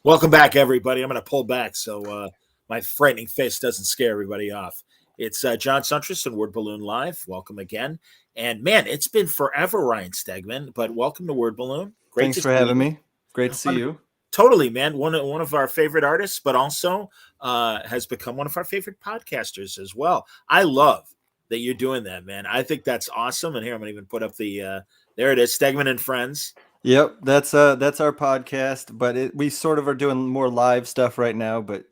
Welcome back, everybody. I'm going to pull back so my frightening face doesn't scare everybody off. It's John Suntress and Word Balloon Live. Welcome again. And man, it's been forever, Ryan Stegman, but welcome to Word Balloon. Great Thanks to for see having you. me. Great to see you. Totally, man. One of our favorite artists, but also has become one of our favorite podcasters as well. I love that you're doing that, man. I think that's awesome. And here I'm going to even put up the there it is, Stegman and Friends. Yep, that's our podcast, but we sort of are doing more live stuff right now, but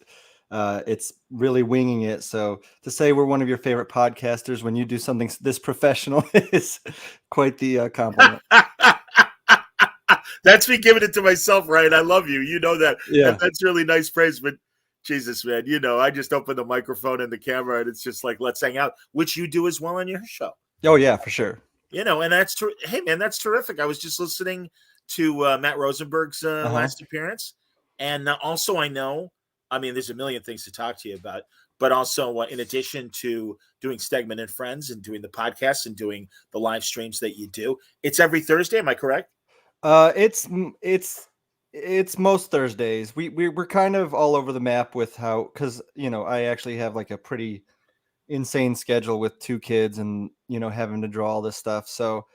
it's really winging it. So to say we're one of your favorite podcasters when you do something this professional is quite the compliment. That's me giving it to myself, Ryan. I love you. You know that. Yeah. That's really nice praise. But Jesus, man, I just open the microphone and the camera and it's just like, let's hang out, which you do as well on your show. Oh, yeah, for sure. And that's hey, man, that's terrific. I was just listening to Matt Rosenberg's last appearance. And also I know, there's a million things to talk to you about, but also in addition to doing Stegman and Friends and doing the podcast and doing the live streams that you do, it's every Thursday. Am I correct? It's most Thursdays. We're kind of all over the map with because I actually have like a pretty insane schedule with 2 kids and having to draw all this stuff. So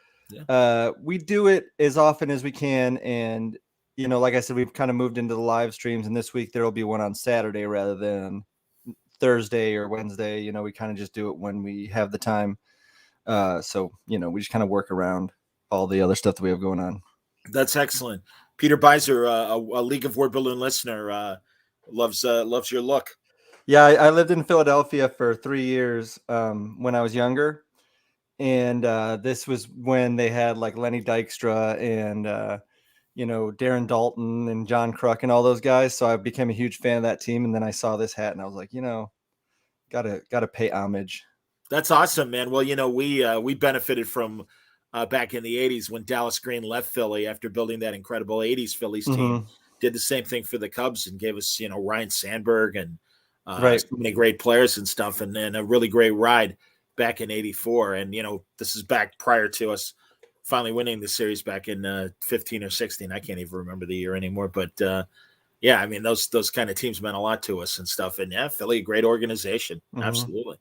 we do it as often as we can, and like I said, we've kind of moved into the live streams, and this week there will be one on Saturday rather than Thursday or Wednesday. We kind of just do it when we have the time. So we just kind of work around all the other stuff that we have going on. That's excellent. Peter Beiser, a League of Word Balloon listener, loves your look. Yeah, I lived in Philadelphia for 3 years when I was younger, and this was when they had like Lenny Dykstra and Darren Dalton and John Kruk and all those guys. So I became a huge fan of that team, and then I saw this hat and I was like, gotta pay homage. That's awesome, man. Well, we benefited from back in the 80s when Dallas Green left Philly after building that incredible 80s Phillies team, did the same thing for the Cubs and gave us, Ryan Sandberg and so many great players and stuff, and a really great ride back in 84. And, this is back prior to us finally winning the series back in 15 or 16. I can't even remember the year anymore. But, those kind of teams meant a lot to us and stuff. And, Philly, a great organization. Absolutely.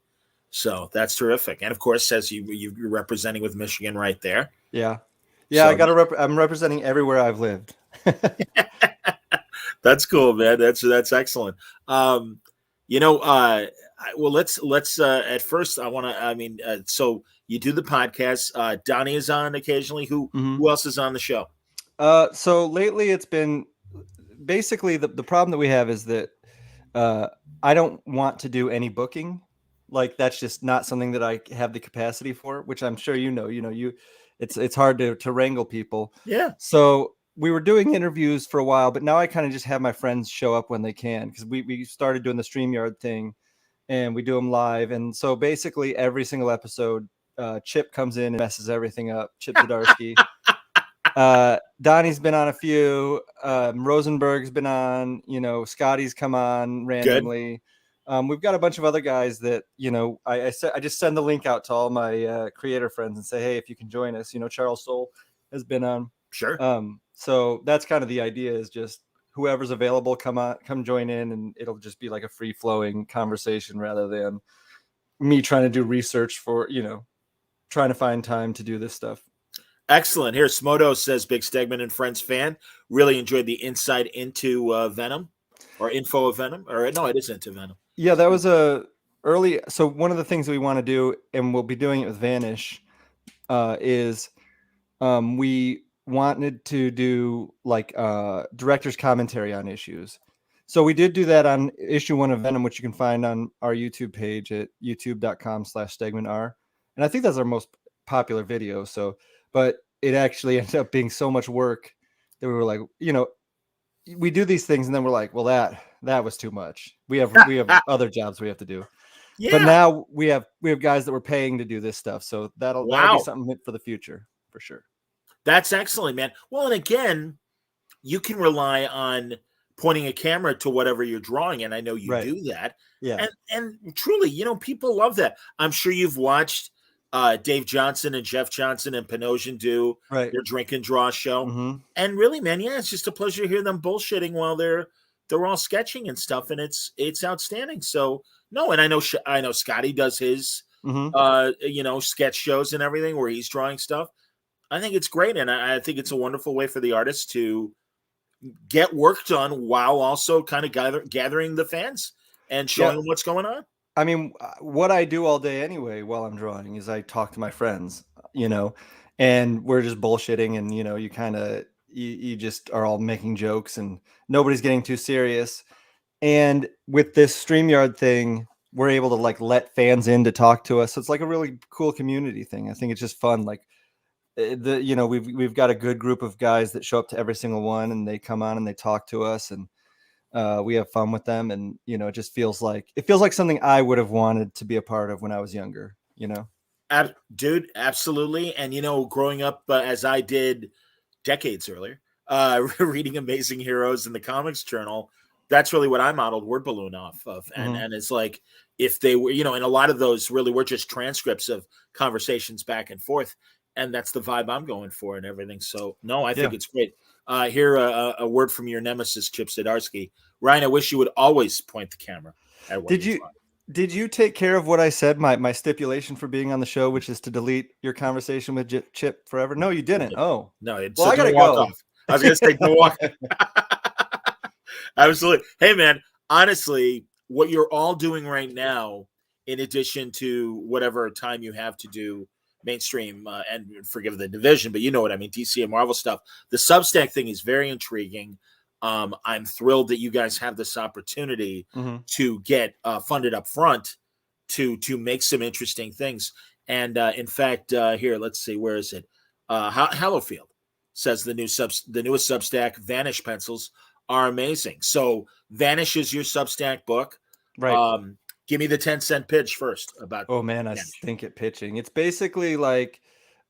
So that's terrific. And, of course, as you're representing with Michigan right there. Yeah. Yeah, so, I'm representing everywhere I've lived. That's cool, man. That's excellent. Well, let's at first I want to, so you do the podcast, Donnie is on occasionally. Who else is on the show? So lately it's been basically the problem that we have is that I don't want to do any booking. Like that's just not something that I have the capacity for, which I'm sure it's hard to wrangle people. Yeah. So we were doing interviews for a while, but now I kind of just have my friends show up when they can, because we started doing the StreamYard thing and we do them live. And so basically every single episode, Chip comes in and messes everything up. Chip Zdarsky. Donnie's been on a few. Rosenberg's been on. Scotty's come on randomly. We've got a bunch of other guys that I just send the link out to all my creator friends and say, hey, if you can join us. Charles Soule has been on. Sure. So that's kind of the idea, is just whoever's available, come join in, and it'll just be like a free flowing conversation rather than me trying to do research for, trying to find time to do this stuff. Excellent. Here, Smodo says, big Stegman and Friends fan. Really enjoyed the insight into Venom, or info of Venom. Or no, it is into Venom. Yeah, that was so one of the things that we want to do, and we'll be doing it with Vanish, is we wanted to do like director's commentary on issues. So we did do that on issue 1 of Venom, which you can find on our YouTube page at youtube.com/StegmanR. And I think that's our most popular video. So, but it actually ended up being so much work that we were like, we do these things and then we're like, well, that was too much. We have other jobs we have to do. Yeah. But now we have guys that we're paying to do this stuff. So that'll be something for the future for sure. That's excellent, man. Well, and again, you can rely on pointing a camera to whatever you're drawing, and I know you do that. Yeah. And truly, people love that. I'm sure you've watched Dave Johnson and Jeff Johnson and Panosian do their drink and draw show. And really, man, it's just a pleasure to hear them bullshitting while they're they're all sketching and stuff, and it's outstanding. So no, and I know Scotty does his sketch shows and everything where he's drawing stuff. I think it's great, and I think it's a wonderful way for the artists to get work done while also kind of gathering the fans and showing them what's going on. I mean, what I do all day anyway while I'm drawing is I talk to my friends, and we're just bullshitting, and you kind of you just are all making jokes and nobody's getting too serious. And with this StreamYard thing, we're able to like let fans in to talk to us. So it's like a really cool community thing. I think it's just fun. Like we've got a good group of guys that show up to every single one, and they come on and they talk to us, and we have fun with them. And it just feels like something I would have wanted to be a part of when I was younger. Dude, absolutely. And growing up as I did decades earlier, reading Amazing Heroes in the Comics Journal, that's really what I modeled Word Balloon off of. And it's like, if they were, and a lot of those really were just transcripts of conversations back and forth. And that's the vibe I'm going for and everything. So no, I think it's great. Here, a word from your nemesis, Chip Zdarsky. Ryan, I wish you would always point the camera at what Did you take care of what I said, my stipulation for being on the show, which is to delete your conversation with Chip forever? No, you didn't. Oh, no. Well, I gotta go. Off. I was going to say no walk. Absolutely. Hey, man, honestly, what you're all doing right now, in addition to whatever time you have to do mainstream and forgive the division, but you know what I mean, DC and Marvel stuff, the Substack thing is very intriguing. I'm thrilled that you guys have this opportunity to get funded up front to make some interesting things. And in fact, here, let's see, where is it? Hallowfield says the newest Substack Vanish pencils are amazing. So Vanish is your Substack book, right? Give me the 10-cent pitch first about. Oh man, I stink at pitching. It's basically like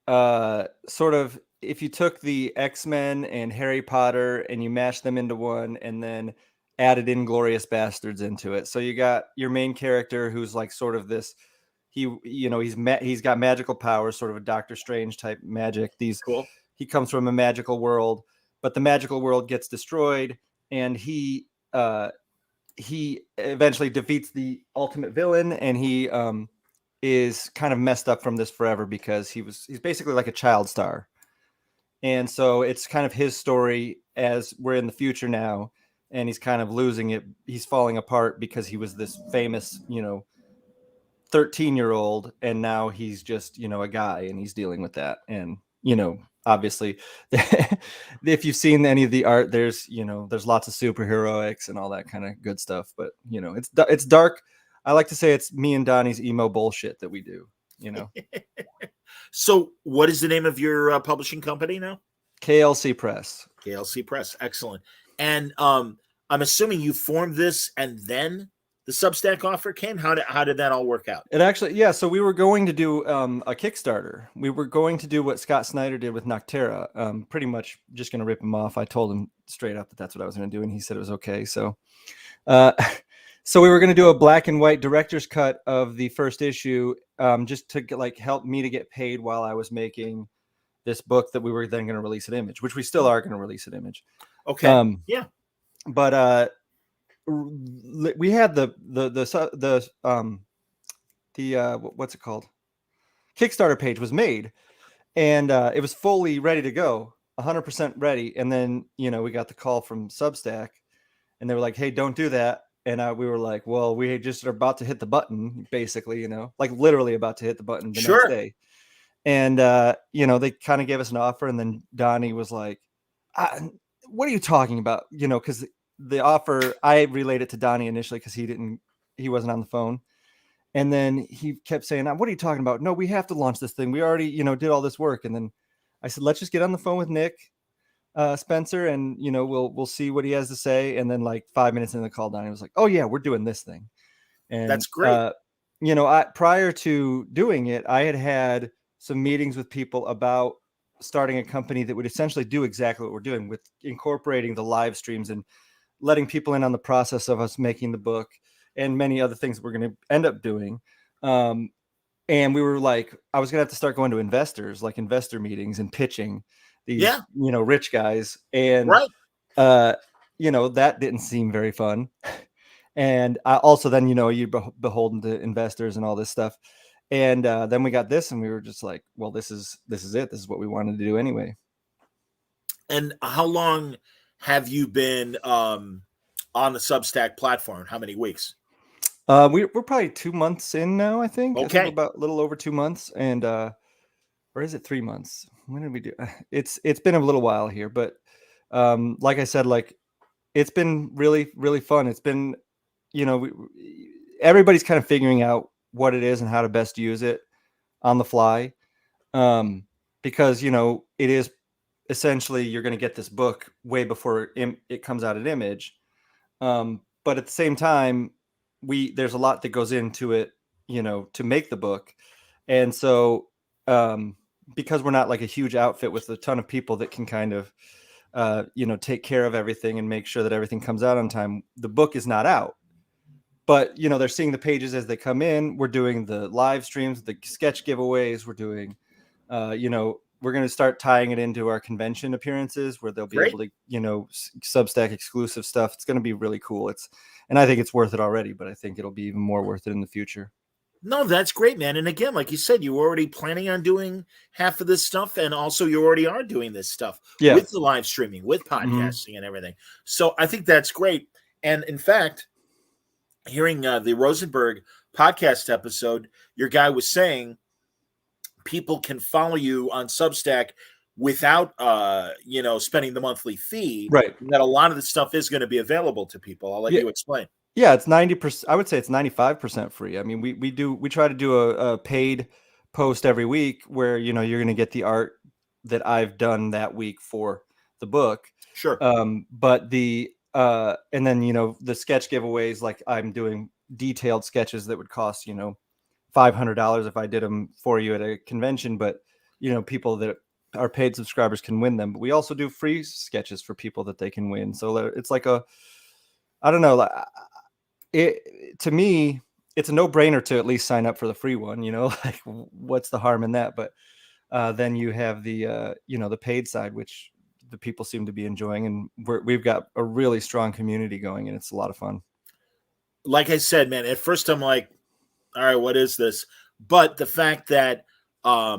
sort of if you took the X-Men and Harry Potter and you mashed them into one and then added Inglourious Bastards into it. So you got your main character who's like sort of this, he's got magical powers, sort of a Doctor Strange type magic. Cool. He comes from a magical world, but the magical world gets destroyed, and he eventually defeats the ultimate villain, and he is kind of messed up from this forever because he's basically like a child star. And so it's kind of his story as we're in the future now, and he's kind of losing it. He's falling apart because he was this famous, 13-year-old, and now he's just, a guy, and he's dealing with that. And, obviously if you've seen any of the art, there's lots of superheroics and all that kind of good stuff, but it's dark. I like to say it's me and Donnie's emo bullshit that we do, So what is the name of your publishing company now? KLC Press. KLC Press. Excellent. And I'm assuming you formed this and then the Substack offer came. How did that all work out? It actually, yeah. So we were going to do a Kickstarter. We were going to do what Scott Snyder did with Noctera. Pretty much just going to rip him off. I told him straight up that that's what I was going to do, and he said it was okay. So, so we were going to do a black and white director's cut of the first issue, just to help me to get paid while I was making this book that we were then going to release at Image, which we still are going to release at Image. Okay. Yeah. But we had the what's it called? Kickstarter page was made, and it was fully ready to go, 100% ready. And then, we got the call from Substack, and they were like, "Hey, don't do that." And we were like, "Well, we just are about to hit the button, basically, like literally about to hit the button the next day." And they kind of gave us an offer, and then Donnie was like, "What are you talking about?" Because the offer, I relayed it to Donnie initially because he wasn't on the phone. And then he kept saying, "What are you talking about? No, we have to launch this thing. We already, did all this work." And then I said, "Let's just get on the phone with Nick Spencer, and, we'll see what he has to say." And then 5 minutes into the call, Donnie was like, "Oh yeah, we're doing this thing." And that's great. Prior to doing it, I had some meetings with people about starting a company that would essentially do exactly what we're doing, with incorporating the live streams and letting people in on the process of us making the book and many other things we're going to end up doing. And we were like, I was going to have to start going to investors, like investor meetings, and pitching these, rich guys. And, that didn't seem very fun. And also then, you're beholden to investors and all this stuff. And then we got this, and we were just like, well, this is it. This is what we wanted to do anyway. And how long have you been on the Substack platform? How many weeks? We're probably 2 months in now, I think. Okay. I think about a little over 2 months. And or is it 3 months? When did we do? It's been a little while here, but like I said, like it's been really, really fun. It's been, everybody's kind of figuring out what it is and how to best use it on the fly. Because, it is essentially, you're going to get this book way before it comes out at Image. But at the same time, there's a lot that goes into it, to make the book. And so, because we're not like a huge outfit with a ton of people that can kind of, take care of everything and make sure that everything comes out on time, the book is not out. But, they're seeing the pages as they come in. We're doing the live streams, the sketch giveaways. We're doing, we're going to start tying it into our convention appearances where they'll be able to, Substack exclusive stuff. It's going to be really cool. And I think it's worth it already, but I think it'll be even more worth it in the future. No, that's great, man. And again, like you said, you were already planning on doing half of this stuff. And also you already are doing this stuff with the live streaming, with podcasting and everything. So I think that's great. And in fact, hearing the Rosenberg podcast episode, your guy was saying people can follow you on Substack without, spending the monthly fee. Right. That a lot of the stuff is going to be available to people. I'll let you explain. Yeah, it's 90%. I would say it's 95% free. I mean, we try to do a paid post every week where, you're going to get the art that I've done that week for the book. Sure. But and then, the sketch giveaways, like I'm doing detailed sketches that would cost, $500 if I did them for you at a convention, but, people that are paid subscribers can win them. But we also do free sketches for people that they can win. So it's like I don't know, to me, it's a no-brainer to at least sign up for the free one, like what's the harm in that? But then you have the, the paid side, which the people seem to be enjoying. And we've got a really strong community going, and it's a lot of fun. Like I said, man, at first I'm like, all right, what is this? But the fact that, I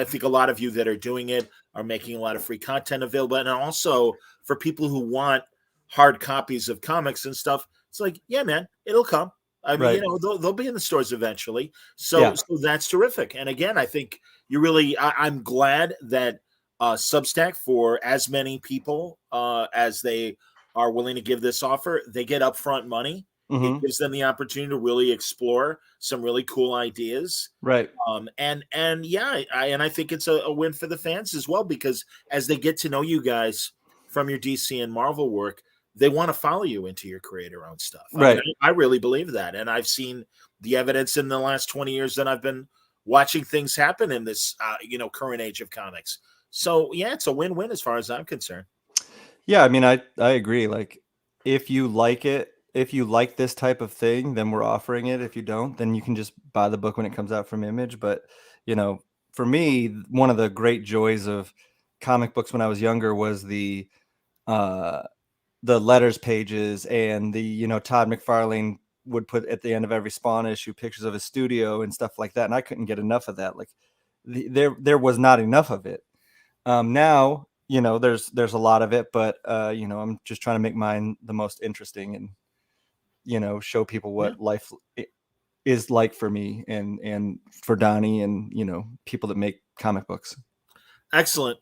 think a lot of you that are doing it are making a lot of free content available. And also for people who want hard copies of comics and stuff, it's like, yeah, man, it'll come. I mean, they'll be in the stores eventually. So that's terrific. And again, I think I'm glad that Substack, for as many people as they are willing to give this offer, they get upfront money. Mm-hmm. It gives them the opportunity to really explore some really cool ideas. Right. And I think it's a win for the fans as well, because as they get to know you guys from your DC and Marvel work, they want to follow you into your creator-owned stuff. Right. I really believe that. And I've seen the evidence in the last 20 years that I've been watching things happen in this, current age of comics. So, yeah, it's a win-win as far as I'm concerned. Yeah, I mean, I agree. Like, if you like it, if you like this type of thing, then we're offering it. If you don't, then you can just buy the book when it comes out from Image. But, for me, one of the great joys of comic books when I was younger was the letters pages, and the, Todd McFarlane would put at the end of every Spawn issue pictures of his studio and stuff like that. And I couldn't get enough of that. Like there was not enough of it. Now, there's a lot of it, but, I'm just trying to make mine the most interesting and, show people what life is like for me and for Donnie and, people that make comic books. Excellent.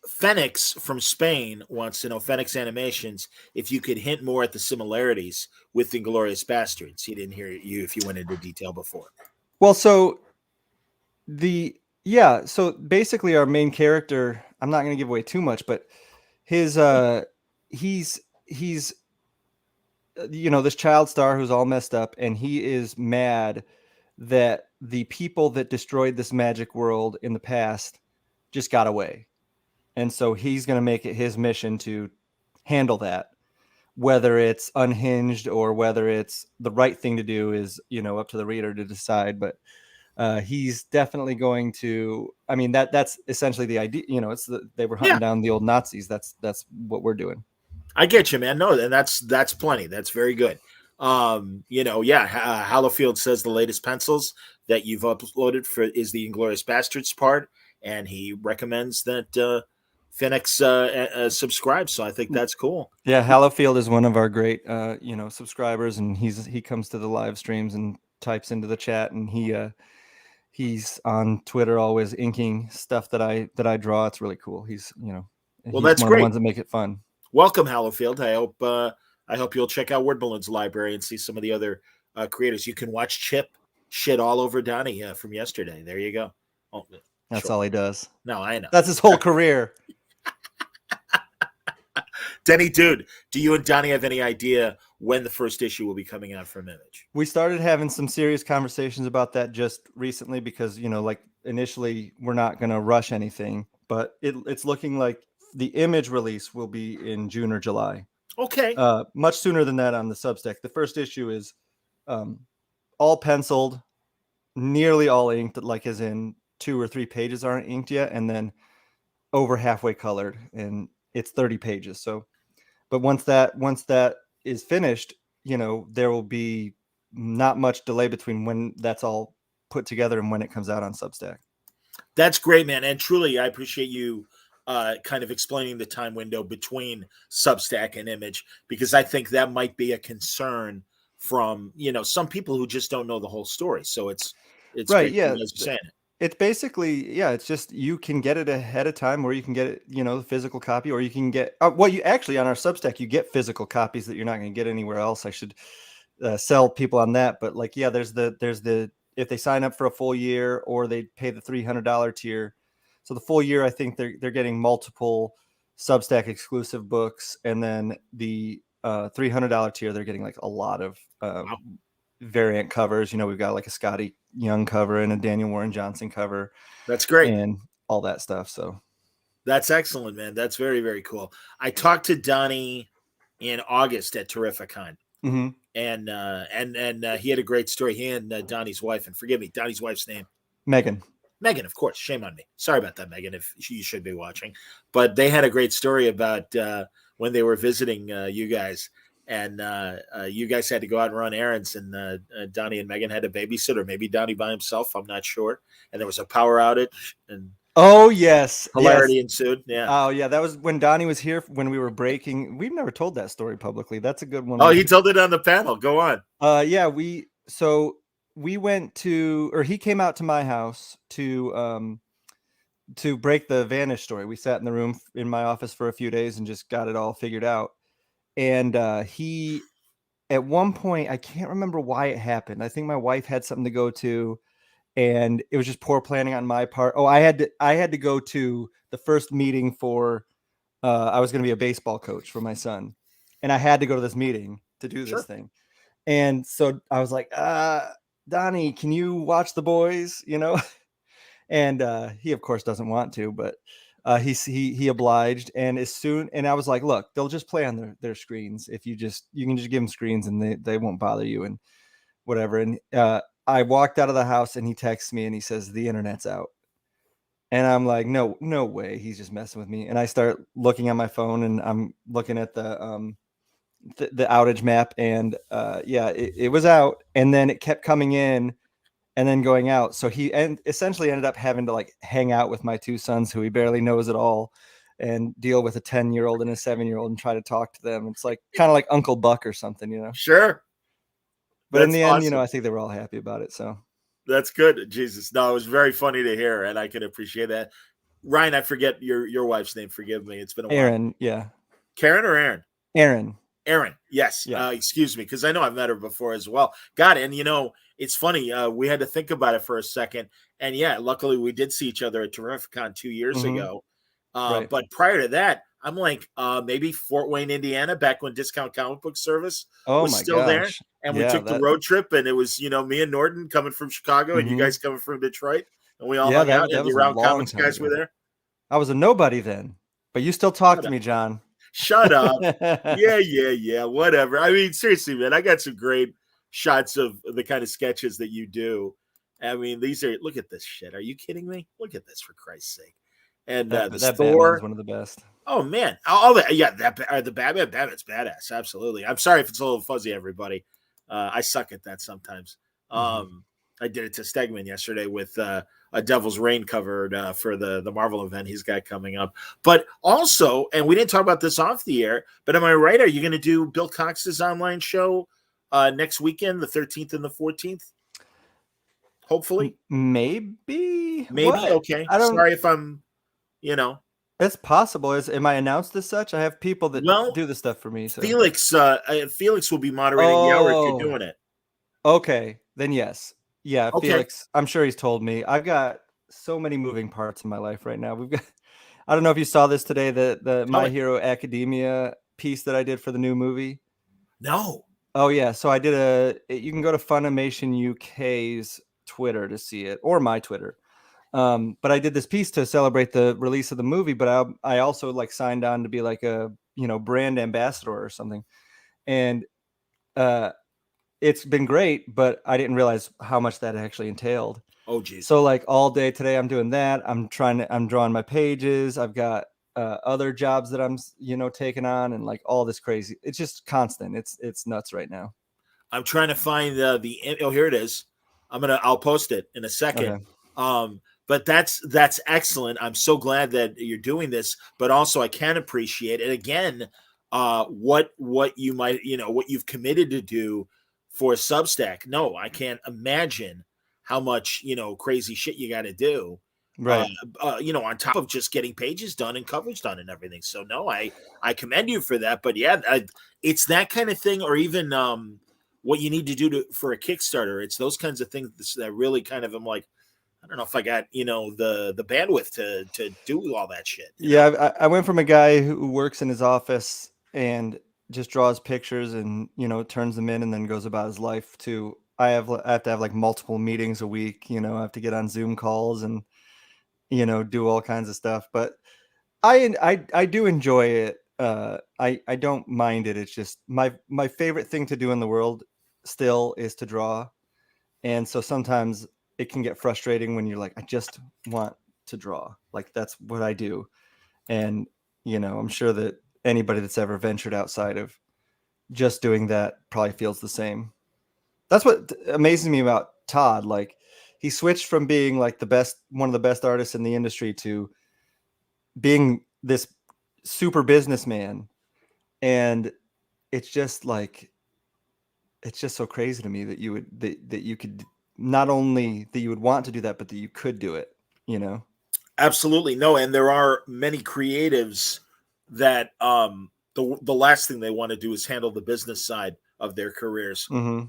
Phoenix from Spain wants to know, Phoenix Animations, if you could hint more at the similarities with the Inglourious Bastards. He didn't hear you if you went into detail before. Well, so so basically our main character, I'm not going to give away too much, but his he's this child star who's all messed up, and he is mad that the people that destroyed this magic world in the past just got away. And so he's going to make it his mission to handle that, whether it's unhinged or whether it's the right thing to do is, up to the reader to decide. But he's definitely going to. I mean, that's essentially the idea. It's they were hunting down the old Nazis. That's what we're doing. I get you, man. No, and that's plenty. That's very good. Hallowfield says the latest pencils that you've uploaded is the Inglorious Bastards part, and he recommends that Phoenix subscribe. So I think that's cool. Yeah, Hallowfield is one of our great subscribers, and he comes to the live streams and types into the chat, and he's on Twitter always inking stuff that I draw. It's really cool. He's that's one great. of the ones that make it fun. Welcome, Hallowfield. I hope you'll check out Word Balloon's library and see some of the other creators. You can watch Chip shit all over Donnie from yesterday. There you go. Oh, that's all he does. No, I know. That's his whole career. Denny, dude, do you and Donnie have any idea when the first issue will be coming out from Image? We started having some serious conversations about that just recently because, initially we're not going to rush anything, but it's looking like the Image release will be in June or July. Okay. Much sooner than that on the Substack. The first issue is all penciled, nearly all inked, like as in 2 or 3 pages aren't inked yet, and then over halfway colored, and it's 30 pages. So, but once that is finished, there will be not much delay between when that's all put together and when it comes out on Substack. That's great, man. And truly, I appreciate you kind of explaining the time window between Substack and Image, because I think that might be a concern from, some people who just don't know the whole story. So it's right. Yeah. You guys are saying it. It's basically, it's just, you can get it ahead of time, or you can get it, the physical copy, or you can get, you actually on our Substack, you get physical copies that you're not going to get anywhere else. I should sell people on that. But there's the, if they sign up for a full year or they pay the $300 tier. So the full year, I think they're getting multiple Substack exclusive books. And then the $300 tier, they're getting like a lot of variant covers. We've got like a Scotty Young cover and a Daniel Warren Johnson cover. That's great. And all that stuff. So that's excellent, man. That's very, very cool. I talked to Donnie in August at Terrificon. Mm-hmm. And he had a great story. He and Donnie's wife, and forgive me, Donnie's wife's name? Megan, of course. Shame on me. Sorry about that, Megan, if you should be watching. But they had a great story about when they were visiting you guys. And you guys had to go out and run errands, and Donnie and Megan had a babysitter, maybe Donnie by himself, I'm not sure. And there was a power outage, and oh yes, hilarity ensued. Yeah. Oh yeah, that was when Donnie was here when we were breaking. We've never told that story publicly. That's a good one. Oh, he told it on the panel. Go on. Yeah, we went to, or he came out to my house to break the Vanish story. We sat in the room in my office for a few days and just got it all figured out. And he, at one point, I can't remember why it happened. I think my wife had something to go to, and it was just poor planning on my part. Oh, I had to go to the first meeting for, I was going to be a baseball coach for my son, and I had to go to this meeting to do this thing. And so I was like, Donnie, can you watch the boys? And he of course doesn't want to, but he obliged. And and I was like, look, they'll just play on their screens. If you can just give them screens and they won't bother you and whatever. And I walked out of the house and he texts me and he says, the internet's out. And I'm like, no way. He's just messing with me. And I start looking at my phone and I'm looking at the outage map, and it was out, and then it kept coming in and then going out. So he essentially ended up having to like hang out with my 2 sons who he barely knows at all and deal with a 10-year-old and a 7-year-old and try to talk to them. It's like kind of like Uncle Buck or something, Sure. But in the end, I think they were all happy about it. So that's good. Jesus. No, it was very funny to hear, and I can appreciate that. Ryan, I forget your wife's name. Forgive me. It's been a while. Aaron. Yeah. Karen or Aaron? Aaron. Yes. Yeah. Excuse me, because I know I've met her before as well. God, and it's funny. We had to think about it for a second, and luckily we did see each other at Terrificon 2 years ago. Right. But prior to that, I'm like maybe Fort Wayne, Indiana, back when Discount Comic Book Service was still there, and we took the road trip, and it was me and Norton coming from Chicago, and you guys coming from Detroit, and we all hung out, and the Around Comics guys were there. I was a nobody then, but you still talk to me, John. Shut up. Yeah. Whatever. I mean, seriously, man, I got some great shots of the kind of sketches that you do. I mean, look at this shit. Are you kidding me? Look at this, for Christ's sake. And this That Batman's Thor. one of the best. Oh man, all that. Yeah, the Batman's badass. Absolutely. I'm sorry if it's a little fuzzy, everybody. I suck at that sometimes. I did it to Stegman yesterday with a Devil's Reign covered for the Marvel event he's got coming up. But also, and we didn't talk about this off the air, but am I right? Are you going to do Bill Cox's online show next weekend, the 13th and the 14th? Hopefully, maybe. What? Okay. I don't. Sorry if I'm, you know. It's possible. Am I announced as such? I have people that do the stuff for me. So. Felix will be moderating the hour if you're doing it. Okay, then yes. Yeah, Okay. Felix, I'm sure he's told me. I've got so many moving parts in my life right now. I don't know if you saw this today, the My Hero Academia piece that I did for the new movie. No. Oh yeah, so I did you can go to Funimation UK's Twitter to see it, or my Twitter. But I did this piece to celebrate the release of the movie, but I also like signed on to be like a, brand ambassador or something. And it's been great, but I didn't realize how much that actually entailed. Oh geez. So like all day today I'm doing that. I'm drawing my pages. I've got other jobs that I'm, taking on, and like all this crazy. It's just constant. It's nuts right now. I'm trying to find oh, here it is. I'll post it in a second. Okay. But that's excellent. I'm so glad that you're doing this, but also I can appreciate it again. What you might, what you've committed to do for Substack. No, I can't imagine how much, crazy shit you got to do. Right. On top of just getting pages done and coverage done and everything. So no, I commend you for that. But yeah, it's that kind of thing, or even what you need to do for a Kickstarter. It's those kinds of things that really kind of, I'm like, I don't know if I got, the bandwidth to do all that shit. Yeah, I went from a guy who works in his office and just draws pictures and, turns them in and then goes about his life to I have to have like multiple meetings a week. I have to get on Zoom calls and, do all kinds of stuff. But I do enjoy it. I don't mind it. It's just my favorite thing to do in the world still is to draw. And so sometimes it can get frustrating when you're like, I just want to draw. Like that's what I do. And, I'm sure that anybody that's ever ventured outside of just doing that probably feels the same. That's what amazes me about Todd. Like he switched from being like one of the best artists in the industry to being this super businessman. And it's just like, it's just so crazy to me that you could not only that you would want to do that, but that you could do it, Absolutely. No. And there are many creatives that the last thing they want to do is handle the business side of their careers. Mm-hmm.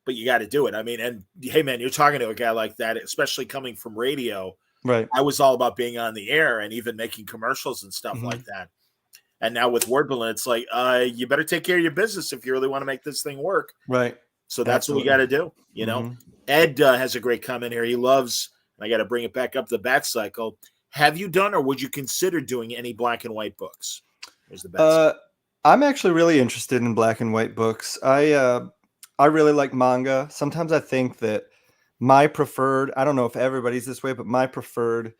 But you got to do it. I mean, and hey, man, you're talking to a guy like that, especially coming from radio. Right. I was all about being on the air and even making commercials and stuff like that. And now with Word Balloon, it's like, you better take care of your business if you really want to make this thing work. Right. So that's what we got to do. Ed has a great comment here. He loves, and I got to bring it back up, the Bat Cycle. Have you done, or would you consider doing any black and white books? Here's the Bat Cycle. I'm actually really interested in black and white books. I really like manga. Sometimes I think that my preferred, I don't know if everybody's this way, but my preferred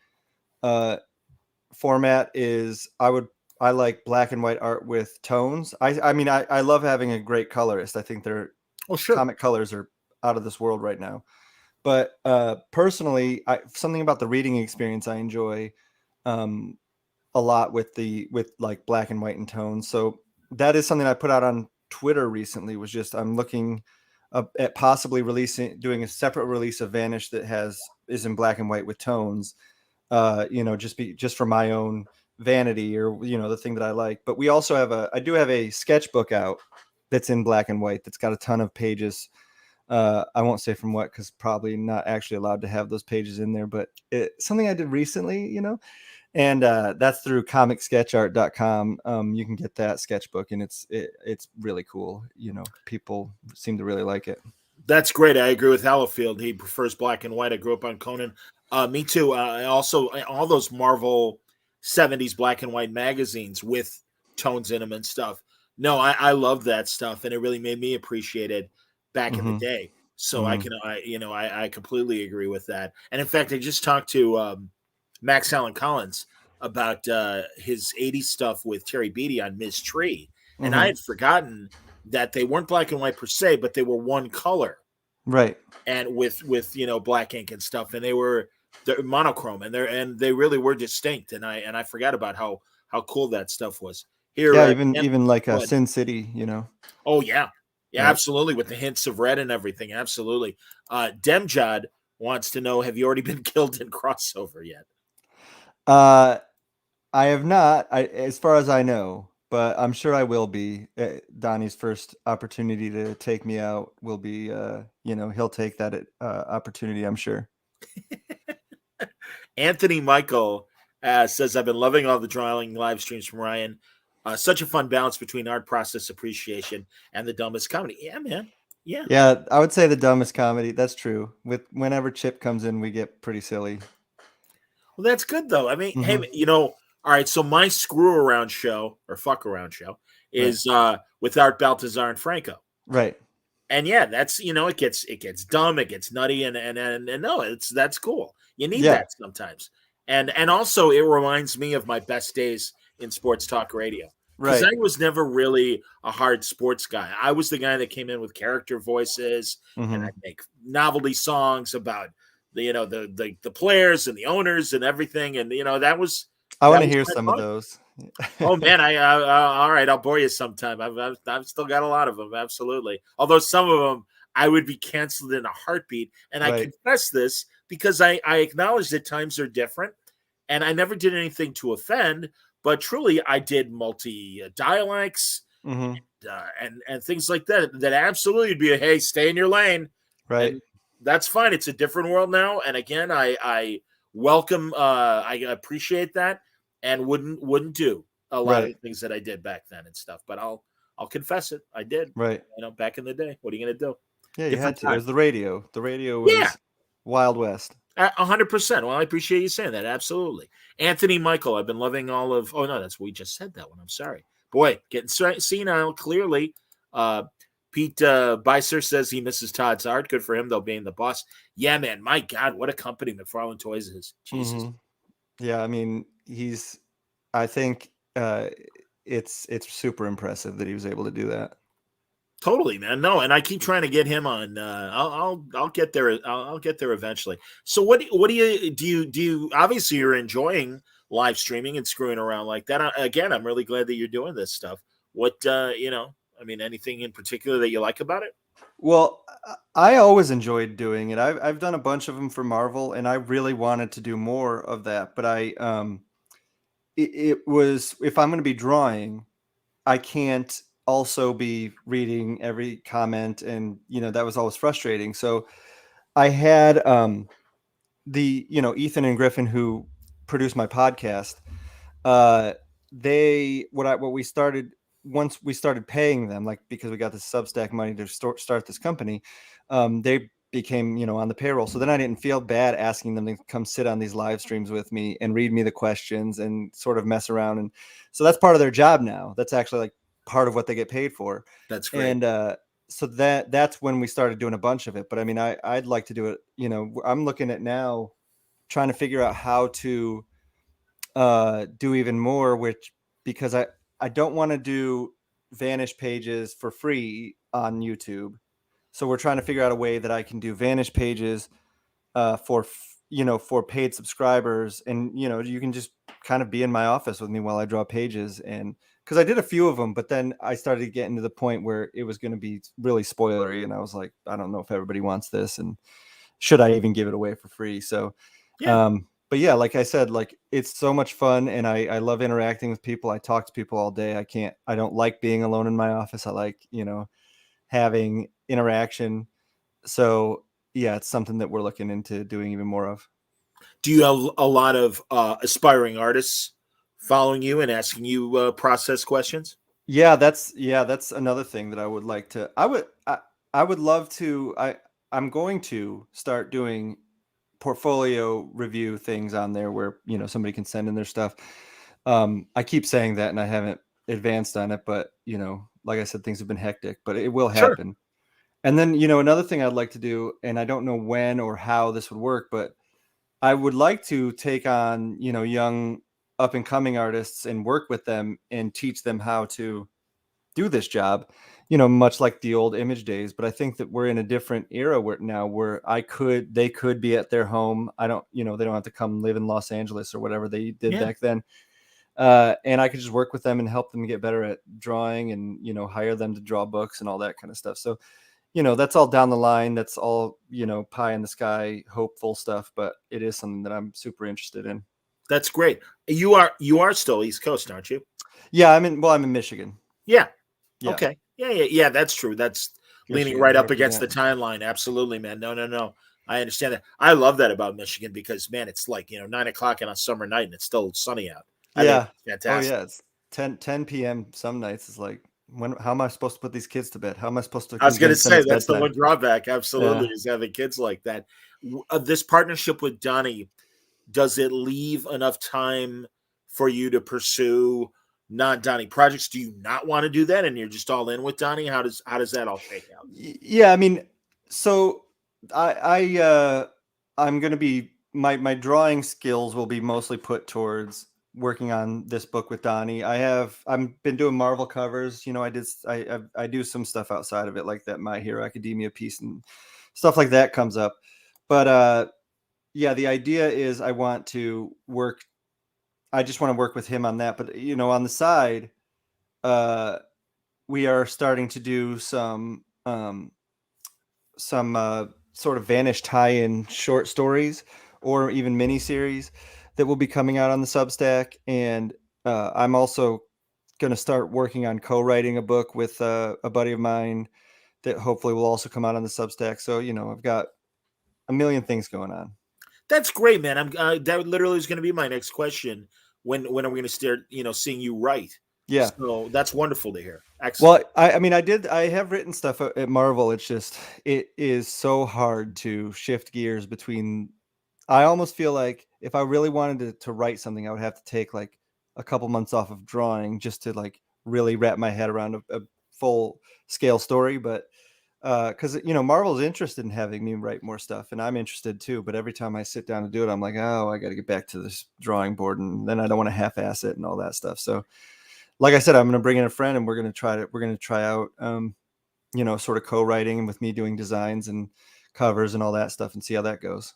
format is I like black and white art with tones. I mean, I love having a great colorist. I think their comic colors are out of this world right now. But personally, something about the reading experience I enjoy a lot with like black and white and tones. So that is something I put out on Twitter recently. Was just I'm looking at possibly doing a separate release of Vanish that is in black and white with tones. Just for my own vanity or the thing that I like. But we also I do have a sketchbook out that's in black and white that's got a ton of pages. I won't say from what, because probably not actually allowed to have those pages in there, but it's something I did recently, and that's through comicsketchart.com. You can get that sketchbook, and it's really cool. People seem to really like it. That's great. I agree with Hallifield. He prefers black and white. I grew up on Conan. Me too. I also, all those Marvel 70s black and white magazines with tones in them and stuff. No, I love that stuff, and it really made me appreciate it back in the day. So I completely agree with that. And in fact, I just talked to Max Allen Collins about his 80s stuff with Terry Beatty on Ms. Tree. And I had forgotten that they weren't black and white per se, but they were one color. Right. And with black ink and stuff, and they're monochrome, and they really were distinct. And I forgot about how cool that stuff was. Here, yeah, even like Sin City, Oh yeah, yeah, right. Absolutely, with the hints of red and everything. Absolutely. Demjod wants to know: have you already been killed in crossover yet? I have not, as far as I know, but I'm sure I will be. Donnie's first opportunity to take me out will be, he'll take that opportunity, I'm sure. Anthony Michael says, I've been loving all the drawing live streams from Ryan. Such a fun balance between art process appreciation and the dumbest comedy. Yeah, man. Yeah. Yeah, I would say the dumbest comedy. That's true. Whenever Chip comes in, we get pretty silly. Well, that's good, though. I mean, hey, all right, so my screw around show or fuck around show is with Art Baltazar and Franco. Right. And yeah, that's it gets dumb, it gets nutty, and no, that's cool. You need that sometimes. And also it reminds me of my best days in sports talk radio. Because I was never really a hard sports guy. I was the guy that came in with character voices and I'd make novelty songs about the players and the owners and everything. And that was I want to hear some of those. Oh man, all right, I'll bore you sometime. I've still got a lot of them, absolutely. Although some of them I would be canceled in a heartbeat, and I confess this because I acknowledge that times are different, and I never did anything to offend, but truly I did multi dialects and things like that. That absolutely would be hey, stay in your lane, right? And that's fine. It's a different world now, and again, I welcome. I appreciate that. And wouldn't do a lot of the things that I did back then and stuff. But I'll confess it. I did. Right. Back in the day. What are you going to do? Yeah, you had to. It was the radio. The radio was Wild West. 100%. Well, I appreciate you saying that. Absolutely. Anthony Michael, I've been loving all of... Oh, no, we just said that one. I'm sorry. Boy, getting senile, clearly. Pete Beiser says he misses Todd's art. Good for him, though, being the boss. Yeah, man. My God, what a company McFarlane Toys is. Jesus. Yeah, I mean... I think it's super impressive that he was able to do that. Totally, man. No, and I keep trying to get him on. I'll get there. I'll get there eventually. So what do you obviously you're enjoying live streaming and screwing around like that. Again, I'm really glad that you're doing this stuff. What anything in particular that you like about it? Well, I always enjoyed doing it. I've done a bunch of them for Marvel, and I really wanted to do more of that. But it was, if I'm going to be drawing, I can't also be reading every comment, and that was always frustrating. So I had Ethan and Griffin, who produced my podcast. What we started once we started paying them, like, because we got this Substack money to start this company, they became, on the payroll. So then I didn't feel bad asking them to come sit on these live streams with me and read me the questions and sort of mess around. And so that's part of their job now. That's actually like part of what they get paid for. That's great. And so that's when we started doing a bunch of it. But I mean, I'd like to do it. I'm looking at now trying to figure out how to do even more, because I don't want to do Vanish pages for free on YouTube. So we're trying to figure out a way that I can do Vanish pages for paid subscribers. And, you can just kind of be in my office with me while I draw pages. And because I did a few of them, but then I started getting to the point where it was going to be really spoilery. And I was like, I don't know if everybody wants this. And should I even give it away for free? So, but yeah, like I said, like, it's so much fun. And I love interacting with people. I talk to people all day. I don't like being alone in my office. I like, having interaction. So yeah, it's something that we're looking into doing even more of. Do you have a lot of aspiring artists following you and asking you process questions? Yeah, that's another thing that I would like to. I would love to. I'm going to start doing portfolio review things on there where somebody can send in their stuff. I keep saying that and I haven't advanced on it, but like I said, things have been hectic, but it will happen. And then, another thing I'd like to do, and I don't know when or how this would work, but I would like to take on, young up and coming artists and work with them and teach them how to do this job, much like the old Image days. But I think that we're in a different era where they could be at their home. I don't, they don't have to come live in Los Angeles or whatever they did back then. And I could just work with them and help them get better at drawing and, hire them to draw books and all that kind of stuff. So, that's all down the line. That's all, pie in the sky, hopeful stuff, but it is something that I'm super interested in. That's great. You are still East Coast, aren't you? Yeah, I'm in Michigan. Yeah. Okay. Yeah. That's true. That's Michigan, leaning right up against the timeline. Absolutely, man. No. I understand that. I love that about Michigan because, man, it's like, 9:00 on a summer night and it's still sunny out. Yeah. Fantastic. Oh yeah. It's 10 p.m. Some nights. It's like, how am I supposed to put these kids to bed? How am I supposed to? I was going to say that's bedtime? the one drawback. Absolutely, is having kids like that. This partnership with Donnie, does it leave enough time for you to pursue non-Donnie projects? Do you not want to do that, and you're just all in with Donnie? How does that all shake out? Yeah, I mean, so I'm going to be my drawing skills will be mostly put towards working on this book with Donnie. I've been doing Marvel covers. I do some stuff outside of it, like that My Hero Academia piece and stuff like that comes up. But yeah, the idea is I just want to work with him on that. But on the side, we are starting to do some sort of Vanish tie-in short stories or even miniseries that will be coming out on the Substack. And I'm also going to start working on co-writing a book with a buddy of mine that hopefully will also come out on the Substack. So, I've got a million things going on. That's great, man. That literally is going to be my next question. When are we going to start, seeing you write? Yeah. So that's wonderful to hear. Excellent. Well, I have written stuff at Marvel. It's just, it is so hard to shift gears between. I almost feel like if I really wanted to write something, I would have to take like a couple months off of drawing just to like really wrap my head around a full scale story. But because Marvel's interested in having me write more stuff, and I'm interested too. But every time I sit down to do it, I'm like, oh, I got to get back to this drawing board, and then I don't want to half-ass it and all that stuff. So, like I said, I'm going to bring in a friend, and we're going to try out, sort of co-writing with me doing designs and covers and all that stuff, and see how that goes.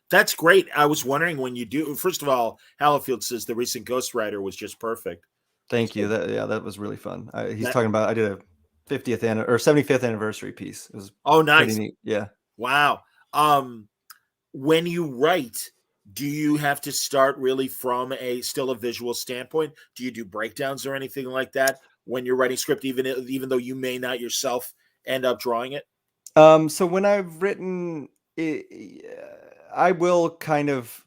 That's great. I was wondering when you do. First of all, Hallifield says the recent Ghostwriter was just perfect. Thank you. That was really fun. He's talking about I did a 50th or 75th anniversary piece. It was nice. Pretty neat. Yeah. Wow. When you write, do you have to start really from still a visual standpoint? Do you do breakdowns or anything like that when you're writing script, even though you may not yourself end up drawing it? So when I've written it, I will kind of.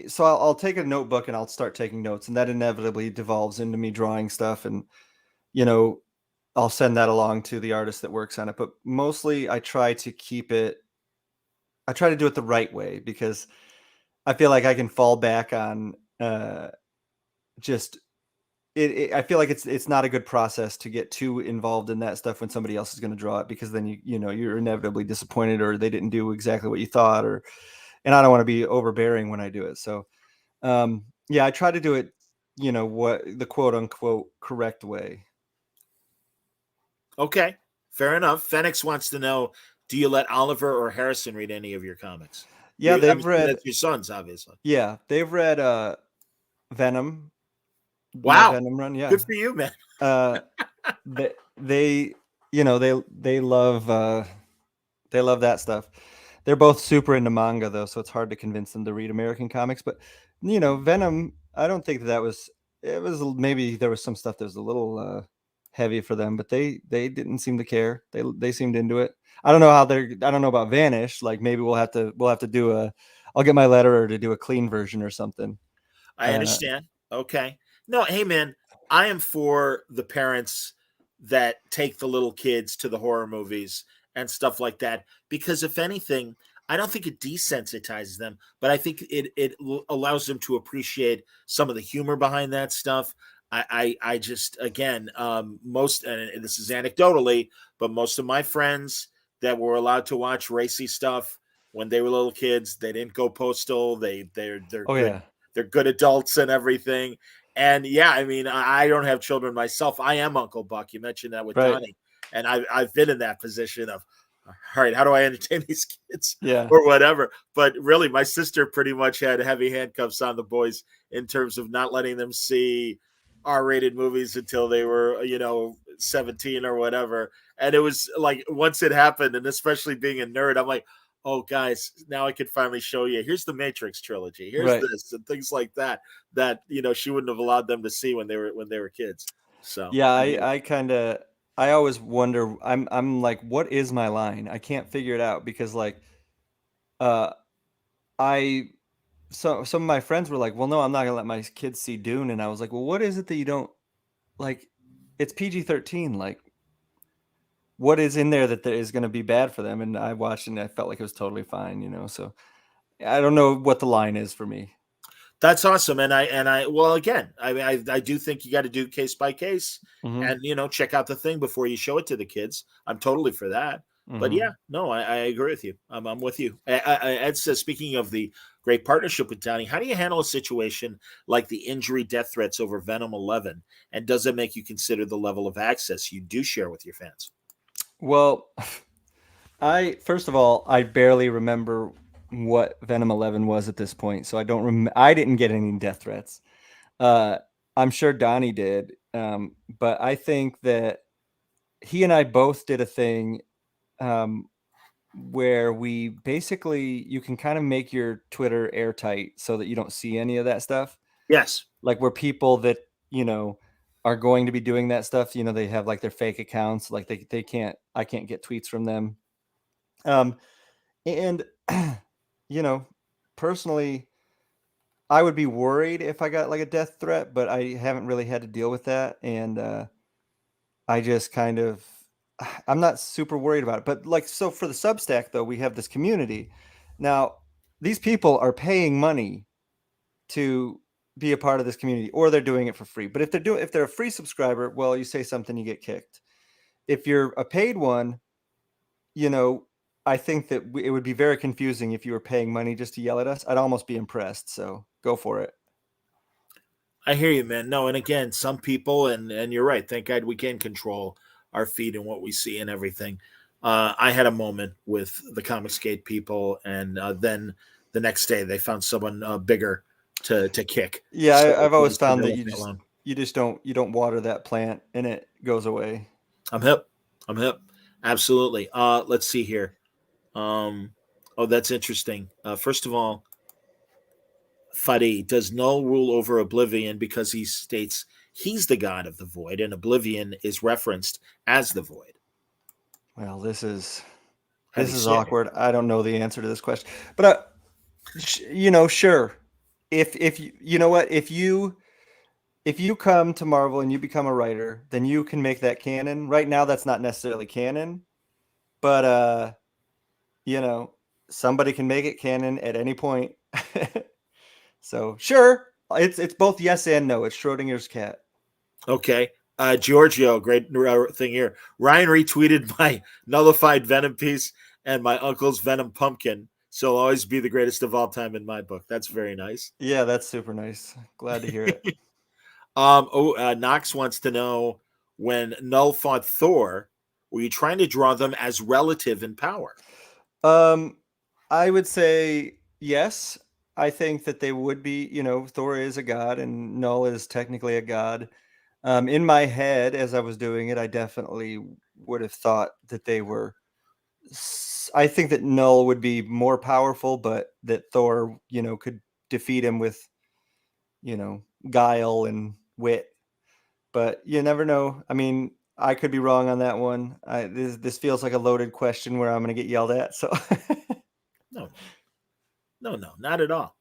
So I'll take a notebook and I'll start taking notes, and that inevitably devolves into me drawing stuff, and I'll send that along to the artist that works on it. But mostly I try to do it the right way, because I feel like I can fall back on just it. I feel like it's not a good process to get too involved in that stuff when somebody else is going to draw it, because then you're inevitably disappointed, or they didn't do exactly what you thought, and I don't want to be overbearing when I do it. So, yeah, I try to do it, what the quote unquote correct way. Okay, fair enough. Phoenix wants to know, do you let Oliver or Harrison read any of your comics? Yeah, they've read. That's your sons, obviously. Yeah, they've read Venom. Wow, Venom run. Yeah, good for you, man. they love that stuff. They're both super into manga though, so it's hard to convince them to read American comics. But Venom, I don't think that was. It was maybe there was some stuff that was a little heavy for them, but they didn't seem to care. They seemed into it. I don't know I don't know about Vanish. Like maybe we'll have to do I'll get my letterer to do a clean version or something. I understand. Okay. No, hey man, I am for the parents that take the little kids to the horror movies and stuff like that, because if anything, I don't think it desensitizes them, but I think it allows them to appreciate some of the humor behind that stuff. I just, again, most, and this is anecdotally, but most of my friends that were allowed to watch racy stuff when they were little kids. They didn't go postal. They're Oh good. yeah. They're good adults and everything. And yeah, I mean, I don't have children myself. I am Uncle Buck. You mentioned that with Right. Donnie, and I've been in that position of, all right, how do I entertain these kids Yeah. or whatever? But really, my sister pretty much had heavy handcuffs on the boys in terms of not letting them see R-rated movies until they were, 17 or whatever. And it was like once it happened, and especially being a nerd, I'm like, oh guys, now I can finally show you. Here's the Matrix trilogy. Here's Right. this and things like that she wouldn't have allowed them to see when they were kids. So Yeah, I always wonder. I'm like, what is my line? I can't figure it out because like, uh, I some of my friends were like, well, no, I'm not gonna let my kids see Dune, and I was like, well, what is it that you don't like? It's PG-13. Like, what is in there that is going to be bad for them? And I watched and I felt like it was totally fine, So I don't know what the line is for me. that's awesome. And I well, again, I do think you got to do case by case and, check out the thing before you show it to the kids. I'm totally for that. But yeah, no, I agree with you. I'm with you. Ed says, speaking of the great partnership with Downey, how do you handle a situation like the injury death threats over Venom 11? And does it make you consider the level of access you do share with your fans? Well, first of all, I barely remember what Venom 11 was at this point, so I didn't get any death threats. I'm sure Donnie did, but I think that he and I both did a thing where we basically, you can kind of make your Twitter airtight so that you don't see any of that stuff. Yes. Like where people that, are going to be doing that stuff, they have like their fake accounts, like I can't get tweets from them. And, personally, I would be worried if I got like a death threat, but I haven't really had to deal with that. And I just kind of, I'm not super worried about it. But like, so for the Substack, though, we have this community. Now, these people are paying money to be a part of this community, or they're doing it for free. But if they're a free subscriber, well, you say something, you get kicked. If you're a paid one, I think that it would be very confusing if you were paying money just to yell at us. I'd almost be impressed. So go for it. I hear you, man. No, and again, some people, and you're right. Thank God we can control our feed and what we see and everything. I had a moment with the Comicsgate people, and then the next day they found someone bigger to kick. Yeah, So I've always found they that you don't water that plant and it goes away. I'm hip. Absolutely. Let's see here. That's interesting. First of all, Fadi does Null rule over Oblivion because he states he's the god of the void, and Oblivion is referenced as the void. Well, this is Heavy awkward. I don't know the answer to this question, but sure. If you know what, if you come to Marvel and you become a writer, then you can make that canon. Right now, that's not necessarily canon, but somebody can make it canon at any point. So sure, it's both yes and no. It's Schrodinger's cat. Okay. Giorgio, great thing here. Ryan retweeted my nullified Venom piece and my uncle's Venom pumpkin. So it'll always be the greatest of all time in my book. That's very nice. Yeah, that's super nice. Glad to hear it. Knox wants to know, when Null fought Thor, were you trying to draw them as relative in power? I would say yes. I think that they would be, Thor is a god and Null is technically a god. In my head, as I was doing it, I definitely would have thought that they were. I think that Null would be more powerful, but that Thor, could defeat him with, guile and wit. But you never know. I mean, I could be wrong on that one. This feels like a loaded question where I'm going to get yelled at. So No, not at all.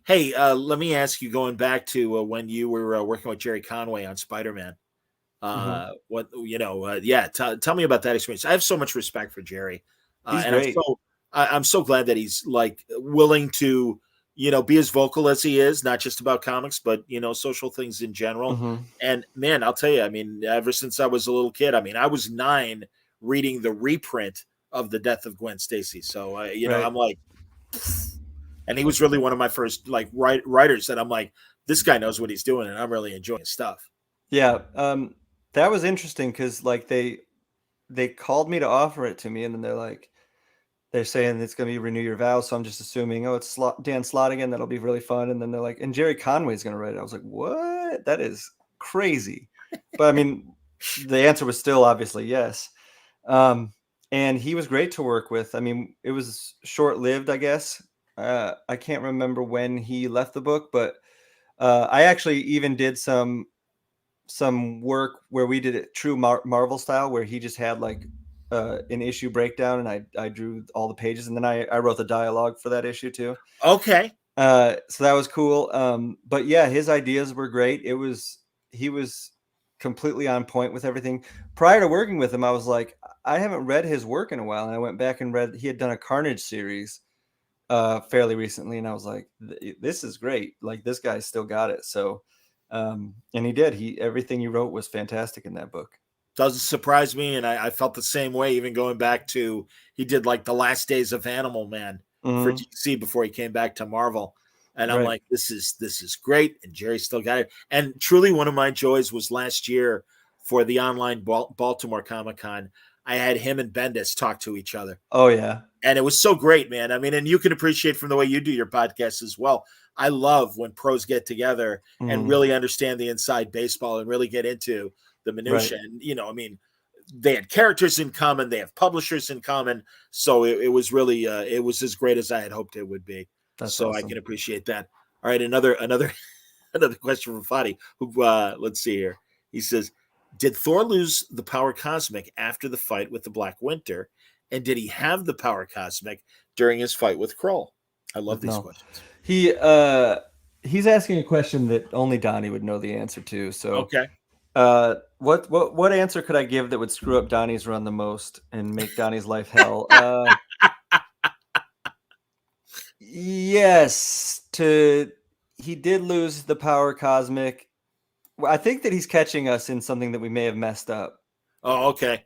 Hey, let me ask you, going back to when you were working with Jerry Conway on Spider-Man. Tell me about that experience. I have so much respect for Jerry. He's and great. I'm so glad that he's like willing to, be as vocal as he is, not just about comics, but, social things in general. Mm-hmm. And man, I'll tell you, I mean, ever since I was a little kid, I mean, I was 9 reading the reprint of the death of Gwen Stacy. So Right. I'm like, and he was really one of my first like writers that I'm like, this guy knows what he's doing, and I'm really enjoying his stuff. Yeah. That was interesting because like they called me to offer it to me, and then they're saying it's going to be Renew Your Vows. So I'm just assuming, oh, it's Dan Slott again. That'll be really fun. And then they're like, and Jerry Conway's going to write it. I was like, what? That is crazy. But I mean, the answer was still obviously yes. And he was great to work with. I mean, it was short-lived, I guess. I can't remember when he left the book, but I actually even did some work where we did it true Marvel style, where he just had like an issue breakdown, and I drew all the pages, and then I wrote the dialogue for that issue too. Okay. So that was cool. But yeah, his ideas were great. He was completely on point with everything. Prior to working with him, I was like, I haven't read his work in a while, and I went back and read. He had done a Carnage series fairly recently, and I was like, this is great. Like, this guy's still got it. So, and he did. Everything he wrote was fantastic in that book. Doesn't surprise me, and I felt the same way. Even going back to he did like the last days of Animal Man for DC before he came back to Marvel. And I'm like, this is great. And Jerry still got it. And truly, one of my joys was last year for the online Baltimore Comic-Con. I had him and Bendis talk to each other. Oh, yeah. And it was so great, man. I mean, and you can appreciate from the way you do your podcast as well. I love when pros get together and really understand the inside baseball and really get into the minutia. Right. And, I mean, they had characters in common. They have publishers in common. So it was really, it was as great as I had hoped it would be. That's so awesome. I can appreciate that. All right. Another question from Fadi, who, let's see here. He says, did Thor lose the power cosmic after the fight with the Black Winter? And did he have the power cosmic during his fight with Krull? I love these questions. He's asking a question that only Donnie would know the answer to. So, okay. What answer could I give that would screw up Donnie's run the most and make Donnie's life hell? Yes, he did lose the power cosmic. I think that he's catching us in something that we may have messed up. Oh, okay.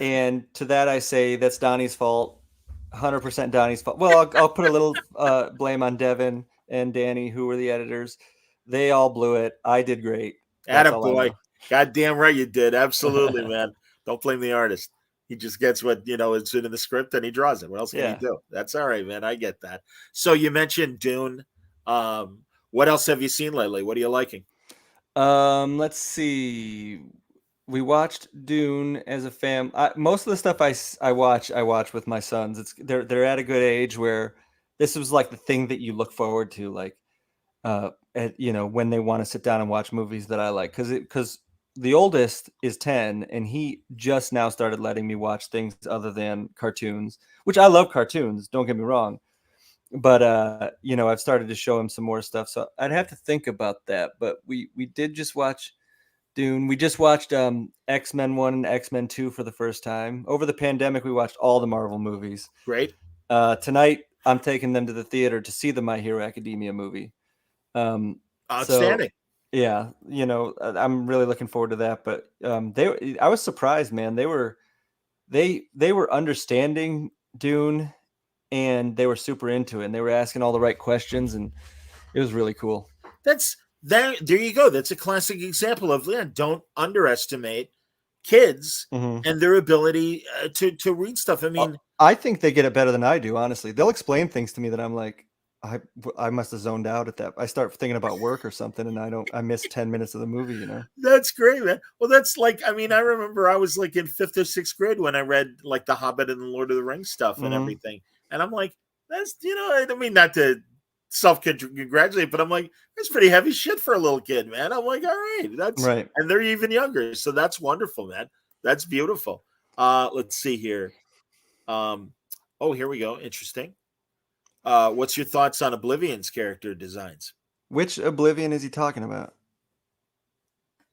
And to that I say that's Donnie's fault. 100% Donnie's fault. Well, I'll put a little blame on Devin and Danny, who were the editors. They all blew it. I did great. Attaboy. Goddamn right you did. Absolutely, man. Don't blame the artist. He just gets what, it's in the script and he draws it. What else can he do? That's all right, man. I get that. So you mentioned Dune. What else have you seen lately? What are you liking? Let's see. We watched Dune as a fam. Most of the stuff I watch with my sons. They're at a good age where this was like the thing that you look forward to, like when they want to sit down and watch movies that I like, because the oldest is 10 and he just now started letting me watch things other than cartoons, which I love cartoons, don't get me wrong. But I've started to show him some more stuff. So I'd have to think about that. But we did just watch Dune. We just watched X-Men 1 and X-Men 2 for the first time. Over the pandemic, we watched all the Marvel movies. Great. Tonight, I'm taking them to the theater to see the My Hero Academia movie. Outstanding. So, yeah, I'm really looking forward to that. But I was surprised, man. They were understanding Dune, and they were super into it, and they were asking all the right questions, and it was really cool. There you go. That's a classic example of don't underestimate kids and their ability to read stuff. I mean, I think they get it better than I do. Honestly, they'll explain things to me that I'm like, I must have zoned out at that. I start thinking about work or something, and I miss 10 minutes of the movie. That's great, man. Well, that's like, I mean, I remember I was like in 5th or 6th grade when I read like The Hobbit and the Lord of the Rings stuff and everything, and I'm like, that's I mean, not to self-congratulate, but I'm like, that's pretty heavy shit for a little kid, man. I'm like, all right, that's right. And they're even younger, so that's wonderful, man. That's beautiful. Let's see here. Here we go. Interesting. What's your thoughts on Oblivion's character designs? Which Oblivion is he talking about?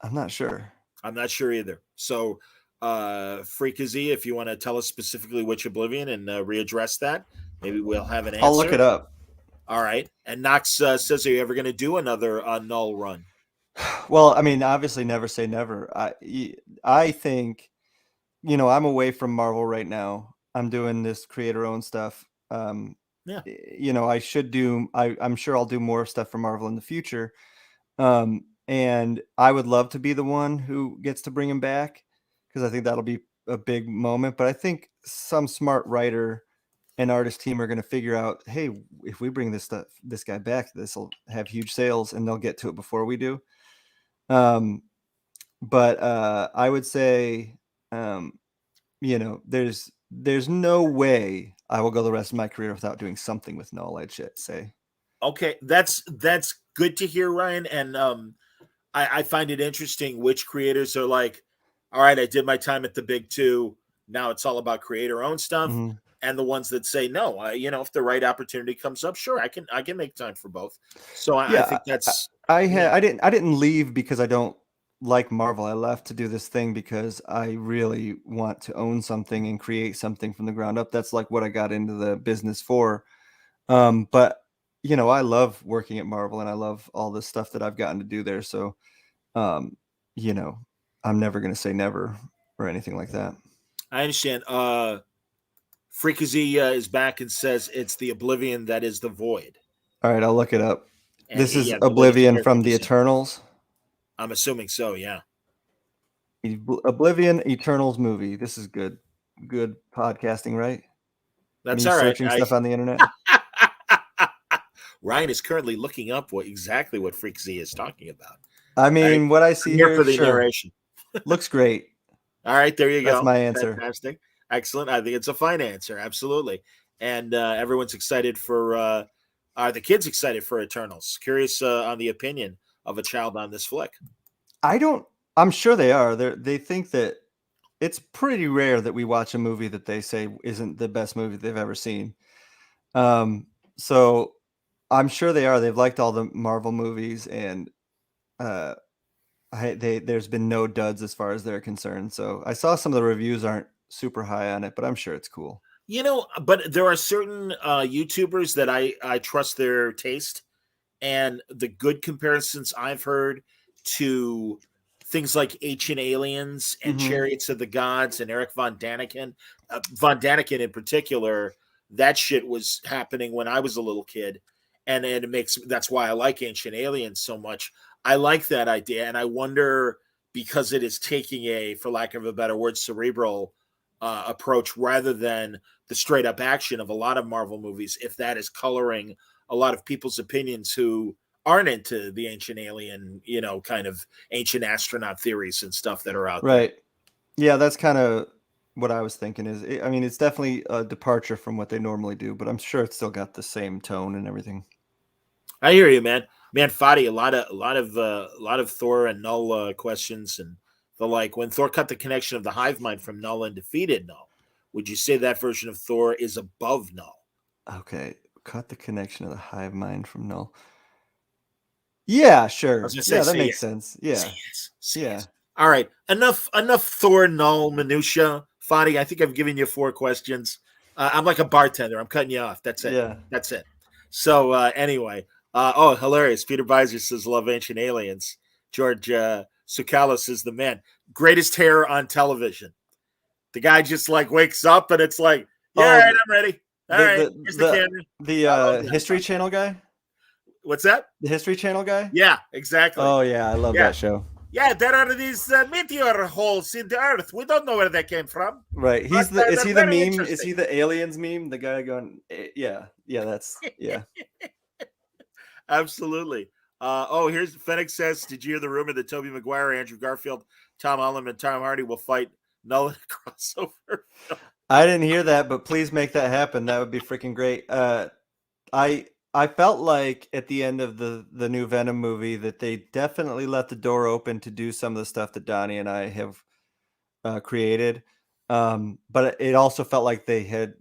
I'm not sure. I'm not sure either. So, Freakazy, if you want to tell us specifically which Oblivion and readdress that, maybe we'll have an answer. I'll look it up. All right. And Knox says, are you ever going to do another Null run? Well, I mean, obviously never say never. I think I'm away from Marvel right now. I'm doing this creator-owned stuff. Yeah. I should do. I'm sure I'll do more stuff for Marvel in the future. And I would love to be the one who gets to bring him back because I think that'll be a big moment. But I think some smart writer and artist team are going to figure out, hey, if we bring this guy back, this will have huge sales, and they'll get to it before we do. But I would say, there's no way I will go the rest of my career without doing something with Null. I'd say. Okay, that's good to hear, Ryan. And I find it interesting which creators are like, all right, I did my time at the big two. Now it's all about creator-owned stuff. Mm-hmm. And the ones that say no, if the right opportunity comes up, sure, I can make time for both. So I think that's I didn't leave because I don't like Marvel. I left to do this thing because I really want to own something and create something from the ground up. That's like what I got into the business for. But I love working at Marvel and I love all the stuff that I've gotten to do there. So, I'm never going to say never or anything like that. I understand. Freakazy is back and says it's the oblivion that is the void. All right, I'll look it up. And this is Oblivion from the Eternals. I'm assuming so, yeah. Oblivion Eternals movie. This is good podcasting, right? That's all right. Searching stuff on the internet. Ryan is currently looking up exactly what Freakazy is talking about. I mean, what I see here for the narration looks great. All right, there you go. That's my answer. Fantastic. Excellent. I think it's a fine answer. Absolutely. And everyone's excited for, are the kids excited for Eternals? Curious on the opinion of a child on this flick. I'm sure they are. They think that it's pretty rare that we watch a movie that they say isn't the best movie they've ever seen. So I'm sure they are. They've liked all the Marvel movies, and there's been no duds as far as they're concerned. So I saw some of the reviews aren't super high on it, but I'm sure it's cool. But there are certain YouTubers that I trust their taste, and the good comparisons I've heard to things like Ancient Aliens and Chariots of the Gods and Eric Von Daniken. Von Daniken in particular, that shit was happening when I was a little kid. And that's why I like Ancient Aliens so much. I like that idea. And I wonder, because it is taking a, for lack of a better word, cerebral approach rather than the straight up action of a lot of Marvel movies, if that is coloring a lot of people's opinions who aren't into the ancient alien, kind of ancient astronaut theories and stuff that are out there. Right. Yeah, that's kind of what I was thinking. It's definitely a departure from what they normally do, but I'm sure it's still got the same tone and everything. I hear you, man. Fadi, a lot of Thor and Null questions and the like. When Thor cut the connection of the hive mind from Null and defeated Null, would you say that version of Thor is above Null? Okay, cut the connection of the hive mind from Null. Yeah, sure. That makes sense. Yeah. Yes. All right. Enough Thor Null minutia. Fadi, I think I've given you 4 questions. I'm like a bartender. I'm cutting you off. That's it. Yeah. That's it. So anyway. Hilarious. Peter Beiser says, love Ancient Aliens. George Sukalos is the man. Greatest hair on television. The guy just wakes up and it's like, all right, I'm ready. All right, here's the camera. The History Channel guy? What's that? The History Channel guy? Yeah, exactly. Oh, yeah, I love that show. Yeah, there are these meteor holes in the earth. We don't know where they came from. Right. Is he the meme? Is he the aliens meme? The guy going, yeah, that's, yeah. Absolutely. Here's Fenix says, did you hear the rumor that Tobey Maguire, Andrew Garfield, Tom Holland, and Tom Hardy will fight Null in a crossover? I didn't hear that, but please make that happen. That would be freaking great. I felt like at the end of the new Venom movie that they definitely let the door open to do some of the stuff that Donnie and I have created. But it also felt like they had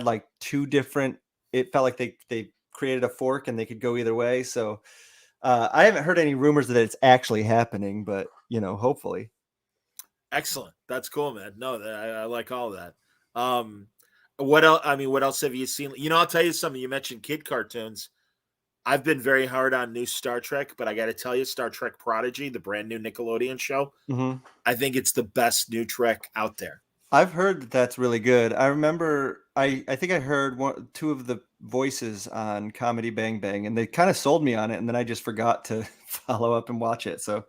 like 2 different. It felt like they created a fork and they could go either way. So I haven't heard any rumors that it's actually happening, but hopefully. Excellent. That's cool, man. No, I like all of that. What else? What else have you seen? I'll tell you something. You mentioned kid cartoons. I've been very hard on new Star Trek, but I got to tell you, Star Trek Prodigy, the brand new Nickelodeon show, I think it's the best new Trek out there. I've heard that that's really good. I remember, I think I heard two of the voices on Comedy Bang Bang, and they kind of sold me on it, and then I just forgot to follow up and watch it. So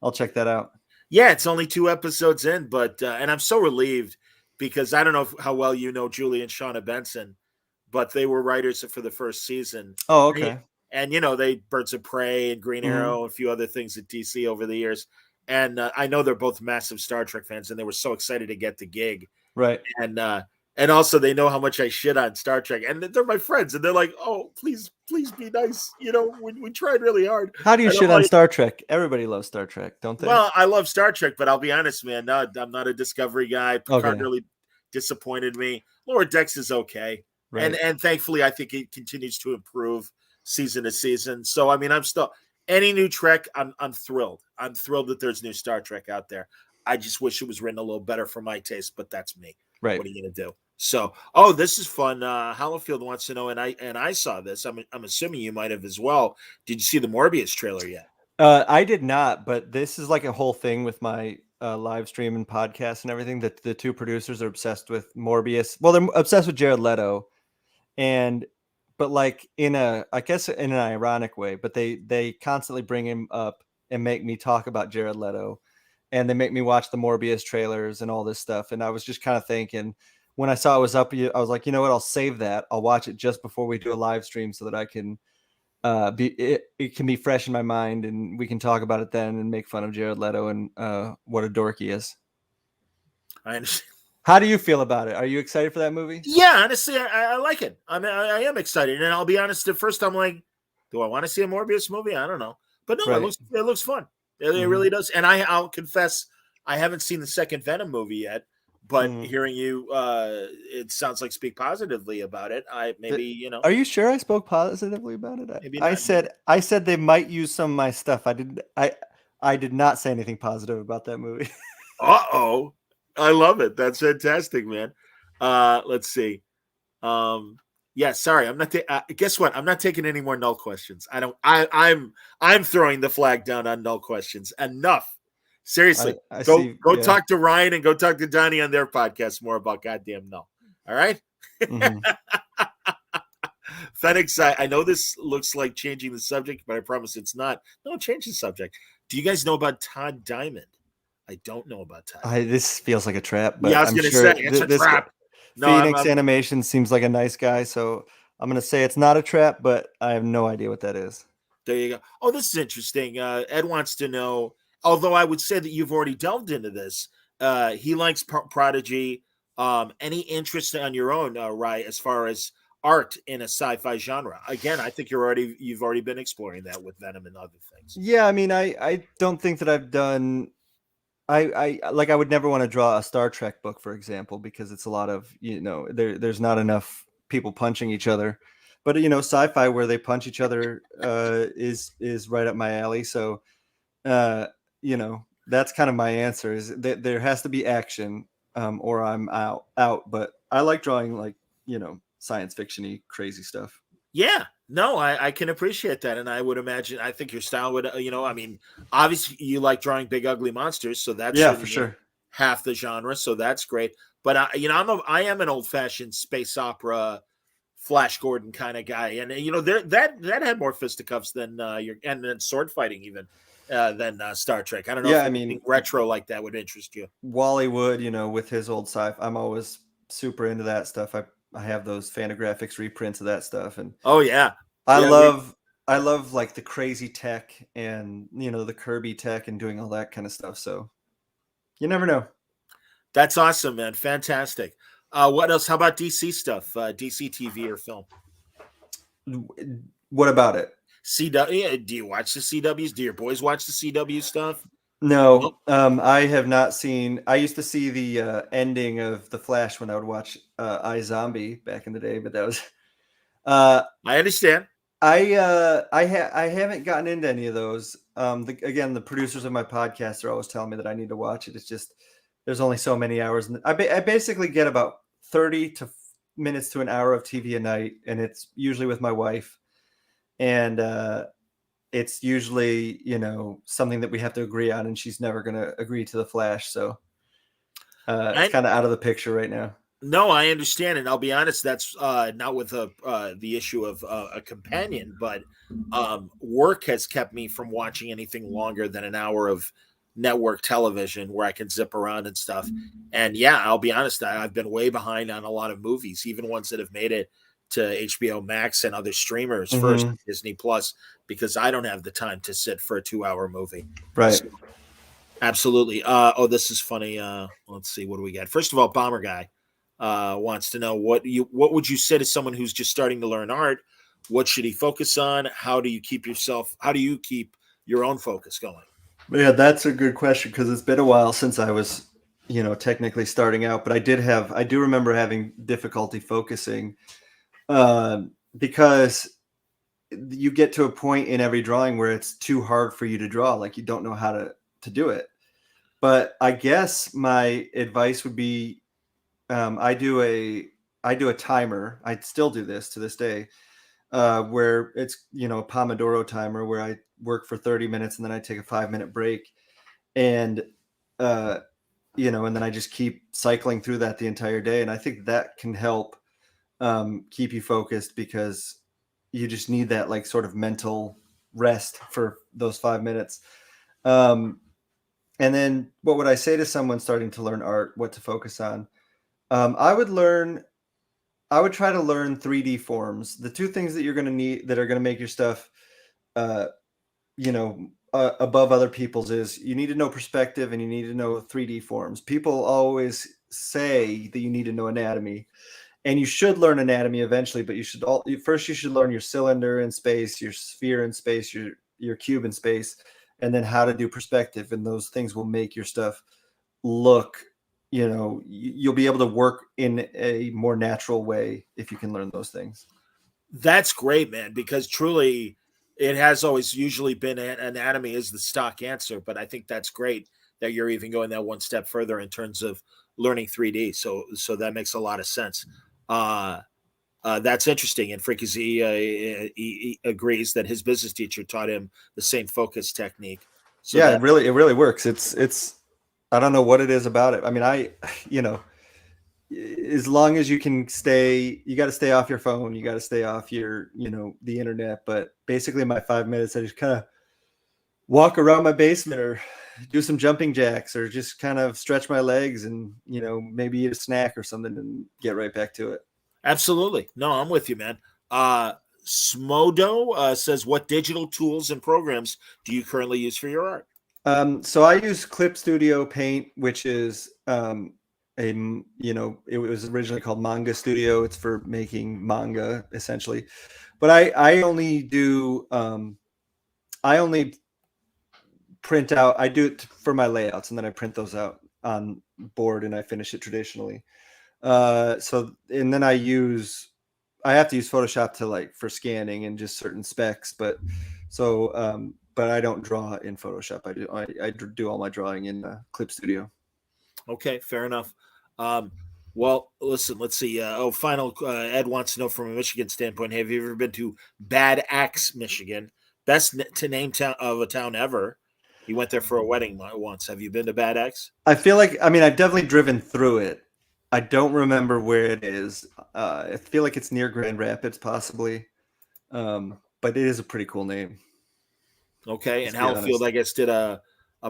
I'll check that out. Yeah, it's only 2 episodes in, but and I'm so relieved because I don't know how well you know Julie and Shauna Benson, but they were writers for the first season. Oh, okay. And they Birds of Prey and Green Arrow and a few other things at DC over the years. And I know they're both massive Star Trek fans, and they were so excited to get the gig. Right. And also they know how much I shit on Star Trek, and they're my friends, and they're like, "Oh, please be nice." We tried really hard. How do you shit on Star Trek? Everybody loves Star Trek, don't they? Well, I love Star Trek, but I'll be honest, man. No, I'm not a Discovery guy. Picard really disappointed me. Lower Decks is okay, right. and thankfully, I think it continues to improve season to season. So, I mean, I'm still any new Trek. I'm thrilled. I'm thrilled that there's new Star Trek out there. I just wish it was written a little better for my taste, but that's me. Right. What are you gonna do? So, this is fun. Hollowfield wants to know, and I saw this. I'm assuming you might have as well. Did you see the Morbius trailer yet? I did not, but this is like a whole thing with my live stream and podcast and everything. That the two producers are obsessed with Morbius. Well, they're obsessed with Jared Leto, but like I guess in an ironic way. But they constantly bring him up and make me talk about Jared Leto, and they make me watch the Morbius trailers and all this stuff. And I was just kind of thinking, when I saw it was up, I was like, you know what? I'll save that. I'll watch it just before we do a live stream so that I can it can be fresh in my mind, and we can talk about it then and make fun of Jared Leto and what a dork he is. I understand. How do you feel about it? Are you excited for that movie? Yeah, honestly, I like it. I mean, I am excited, and I'll be honest. At first, I'm like, do I want to see a Morbius movie? I don't know, but no, right. It looks fun. It really does. And I'll confess, I haven't seen the second Venom movie yet. But hearing you, it sounds like speak positively about it. Are you sure I spoke positively about it? I said they might use some of my stuff. I did not say anything positive about that movie. I love it. That's fantastic, man. Let's see. Yeah, sorry, I'm not. Guess what? I'm not taking any more null questions. I'm throwing the flag down on null questions. Enough. Seriously, go talk to Ryan and go talk to Donnie on their podcast more about goddamn null. All right. Phoenix, I know this looks like changing the subject, but I promise it's not. No, change the subject. Do you guys know about Todd Diamond? I don't know about Todd. This feels like a trap. But yeah, I was going to say it's a trap. Phoenix Animation seems like a nice guy, so I'm going to say it's not a trap, but I have no idea what that is. There you go. Oh, this is interesting. Ed wants to know, although I would say that you've already delved into this, he likes Prodigy. Any interest on your own, Rye, as far as art in a sci-fi genre? Again, I think you've already been exploring that with Venom and other things. Yeah, I mean, I don't think that I've done. I would never want to draw a Star Trek book, for example, because it's a lot of there's not enough people punching each other. But sci-fi where they punch each other is right up my alley. So that's kind of my answer. Is that there has to be action, or I'm out. But I like drawing science fiction-y crazy stuff. Yeah, no, I can appreciate that. And I would imagine, I think your style would, I mean, obviously you like drawing big, ugly monsters. So that's for sure half the genre. So that's great. But I am an old fashioned space opera, Flash Gordon kind of guy. And, that had more fisticuffs than and then sword fighting even than Star Trek. I don't know if anything retro like that would interest you. Wally Wood, with his old sci-fi, I'm always super into that stuff. I have those Fantagraphics reprints of that stuff, and I love like the crazy tech and the Kirby tech and doing all that kind of stuff. So you never know. That's awesome, man. Fantastic. What else? How about DC stuff? DC TV or film? What about it? CW? Do you watch the CWs? Do your boys watch the CW stuff? No, I have not seen. I used to see the ending of The Flash when I would watch iZombie back in the day, but that was. I understand. I haven't gotten into any of those. Again, the producers of my podcast are always telling me that I need to watch it. It's just there's only so many hours. I basically get about 30 minutes to an hour of TV a night, and it's usually with my wife. and it's usually, something that we have to agree on, and she's never going to agree to the Flash. So it's kind of out of the picture right now. No, I understand, and I'll be honest. That's not with the issue of a companion, but work has kept me from watching anything longer than an hour of network television where I can zip around and stuff. And yeah, I'll be honest. I've been way behind on a lot of movies, even ones that have made it to HBO Max and other streamers first, Disney Plus, because I don't have the time to sit for a 2-hour movie. Right. So, absolutely. This is funny. Let's see. What do we got? First of all, Bomber Guy wants to know what would you say to someone who's just starting to learn art? What should he focus on? How do you keep your own focus going? Yeah, that's a good question, because it's been a while since I was, technically starting out, but I do remember having difficulty focusing, because you get to a point in every drawing where it's too hard for you to draw, like you don't know how to do it. But I guess my advice would be, I do a timer. I still do this to this day, where it's, a Pomodoro timer where I work for 30 minutes and then I take a 5-minute break, and and then I just keep cycling through that the entire day. And I think that can help keep you focused, because you just need that like sort of mental rest for those 5 minutes. And then what would I say to someone starting to learn art, what to focus on? I would try to learn 3D forms. The two things that you're going to need that are going to make your stuff, above other people's, is you need to know perspective and you need to know 3D forms. People always say that you need to know anatomy, and you should learn anatomy eventually, but you should learn your cylinder in space, your sphere in space, your cube in space, and then how to do perspective. And those things will make your stuff look, you'll be able to work in a more natural way if you can learn those things. That's great, man, because truly it has always usually been anatomy is the stock answer, but I think that's great that you're even going that one step further in terms of learning 3D. So that makes a lot of sense. That's interesting. And Freaky Z he agrees that his business teacher taught him the same focus technique. So yeah, it really works. It's I don't know what it is about it. I mean, as long as you can you got to stay off your phone. You got to stay off your, the internet. But basically my 5 minutes, I just kind of walk around my basement or do some jumping jacks or just kind of stretch my legs and, maybe eat a snack or something and get right back to it. Absolutely. No, I'm with you, man. Smodo says, what digital tools and programs do you currently use for your art? So I use Clip Studio Paint, which is it was originally called Manga Studio. It's for making manga essentially, but I only do I only print out. I do it for my layouts, and then I print those out on board and I finish it traditionally. And then I have to use Photoshop to for scanning and just certain specs, but I don't draw in Photoshop. I do all my drawing in Clip Studio. Okay, fair enough. Well, listen, let's see. Final, Ed wants to know from a Michigan standpoint, have you ever been to Bad Axe, Michigan? Best to name of a town ever. He went there for a wedding once. Have you been to Bad Axe? I feel like, I've definitely driven through it. I don't remember where it is. I feel like it's near Grand Rapids, possibly. But it is a pretty cool name. Okay, and Hallfield, I guess, did a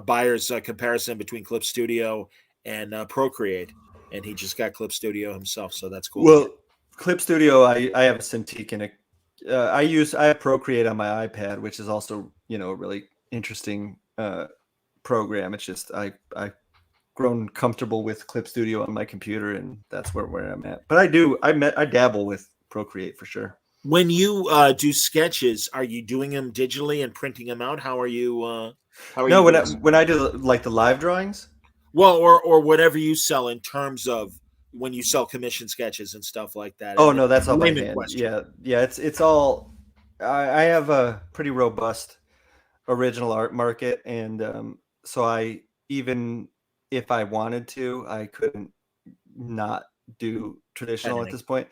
buyer's comparison between Clip Studio and Procreate, and he just got Clip Studio himself, so that's cool. Well, Clip Studio, I have a Cintiq and I have Procreate on my iPad, which is also a really interesting program. It's just I've grown comfortable with Clip Studio on my computer, and that's where I'm at. But I dabble with Procreate for sure. When you do sketches, are you doing them digitally and printing them out? How are you? When I do the live drawings. Well, or whatever you sell in terms of when you sell commission sketches and stuff like that. Oh, no, that's all by hand. Question. Yeah. It's all. I have a pretty robust original art market, and so even if I wanted to, I couldn't not do traditional at this point.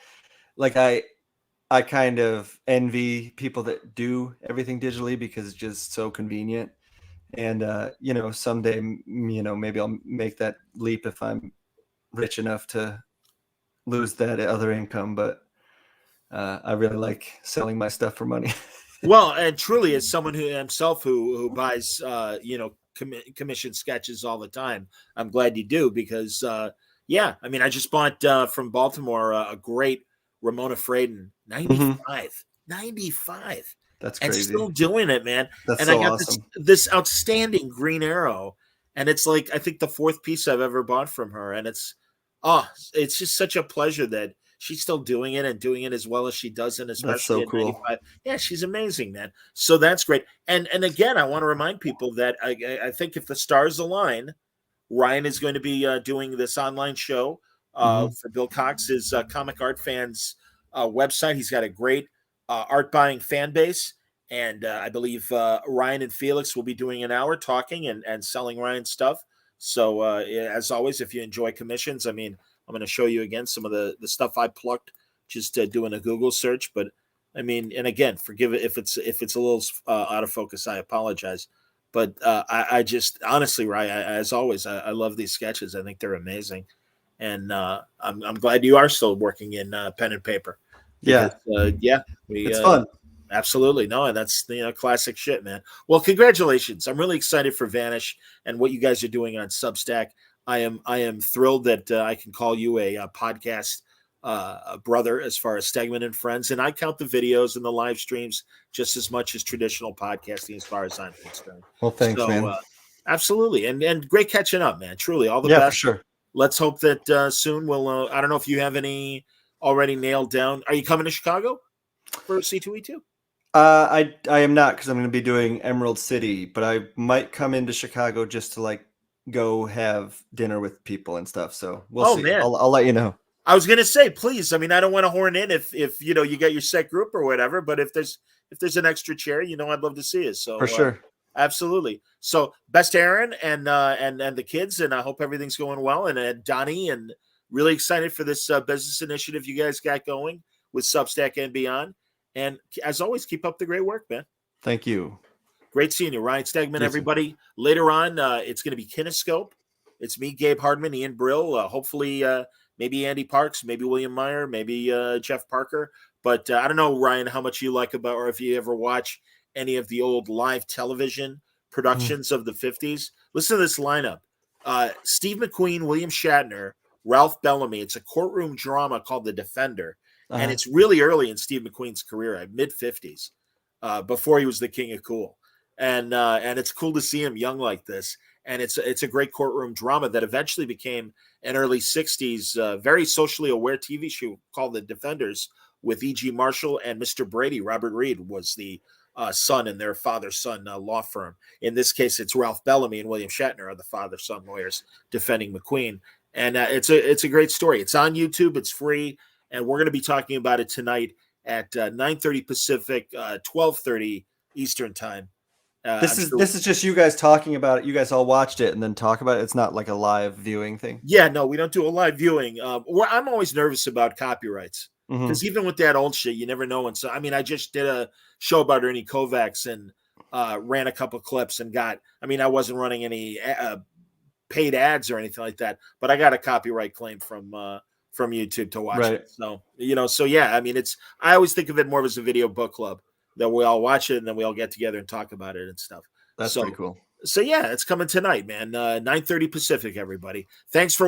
I kind of envy people that do everything digitally because it's just so convenient. And someday, maybe I'll make that leap if I'm rich enough to lose that other income. But I really like selling my stuff for money. Well, and truly, as someone who buys commission sketches all the time, I'm glad you do because yeah, I mean, I just bought from Baltimore a great Ramona Fraden 95, 95. That's And crazy. still doing it, man. That's And so I got awesome. this outstanding Green Arrow, and it's like I think the fourth piece I've ever bought from her, and it's just such a pleasure that she's still doing it and doing it as well as she does, and That's especially so at cool. 95. Yeah, she's amazing, man. So that's great. And again, I want to remind people that I think if the stars align, Ryan is going to be doing this online show for Bill Cox's Comic Art Fans website. He's got a great art buying fan base. And I believe Ryan and Felix will be doing an hour talking and selling Ryan's stuff. So as always, if you enjoy commissions, I mean, I'm going to show you again some of the stuff I plucked just doing a Google search. But I mean, and again, forgive it if it's a little out of focus. I apologize. But I just honestly, Ryan, as always, I love these sketches. I think they're amazing, and I'm glad you are still working in pen and paper. Because, Yeah, we it's fun. absolutely no, and that's classic shit, man. Well, congratulations! I'm really excited for Vanish and what you guys are doing on Substack. I am thrilled that I can call you a podcast brother as far as Stegman and Friends, and I count the videos and the live streams just as much as traditional podcasting as far as I'm concerned. Well, thanks, So man. absolutely, and great catching up, man. Truly, all the Yeah, best. for sure. Let's hope that soon we'll. I don't know if you have any already nailed down. Are you coming to Chicago for C2E2? I am not because I'm going to be doing Emerald City, but I might come into Chicago just to like go have dinner with people and stuff. So we'll see. Man, I'll let you know. I was gonna say, please. I mean, I don't want to horn in if you get your set group or whatever, but if there's an extra chair, I'd love to see it. So For sure. Absolutely. So best Aaron and the kids, and I hope everything's going well. And Donnie, and really excited for this business initiative you guys got going with Substack and beyond. And as always, keep up the great work, man. Thank you. Great seeing you, Ryan Stegman. Everybody, later on, it's going to be Kinescope. It's me, Gabe Hardman, Ian Brill. Hopefully, maybe Andy Parks, maybe William Meyer, maybe Jeff Parker. But I don't know, Ryan, how much you like about, or if you ever watch any of the old live television productions of the 50s. Listen to this lineup. Steve McQueen, William Shatner, Ralph Bellamy. It's a courtroom drama called The Defender. And it's really early in Steve McQueen's career, mid-50s, before he was the king of cool. And it's cool to see him young like this. And it's a great courtroom drama that eventually became an early 60s, very socially aware TV show called The Defenders with E.G. Marshall and Mr. Brady. Robert Reed was the son and their father-son law firm. In this case, it's Ralph Bellamy and William Shatner are the father-son lawyers defending McQueen. And it's a great story. It's on YouTube. It's free. And we're going to be talking about it tonight at 9:30 Pacific, 12:30 Eastern time. This is just you guys talking about it. You guys all watched it and then talk about it. It's not like a live viewing thing. Yeah, no, we don't do a live viewing. I'm always nervous about copyrights because even with that old shit, you never know. And so, I mean, I just did a show about Ernie Kovacs and ran a couple clips and I wasn't running any paid ads or anything like that, but I got a copyright claim from YouTube to watch it. So, so yeah, I mean, I always think of it more as a video book club that we all watch it and then we all get together and talk about it and stuff. That's pretty cool. So yeah, it's coming tonight, man. 9:30 Pacific, everybody. Thanks for watching.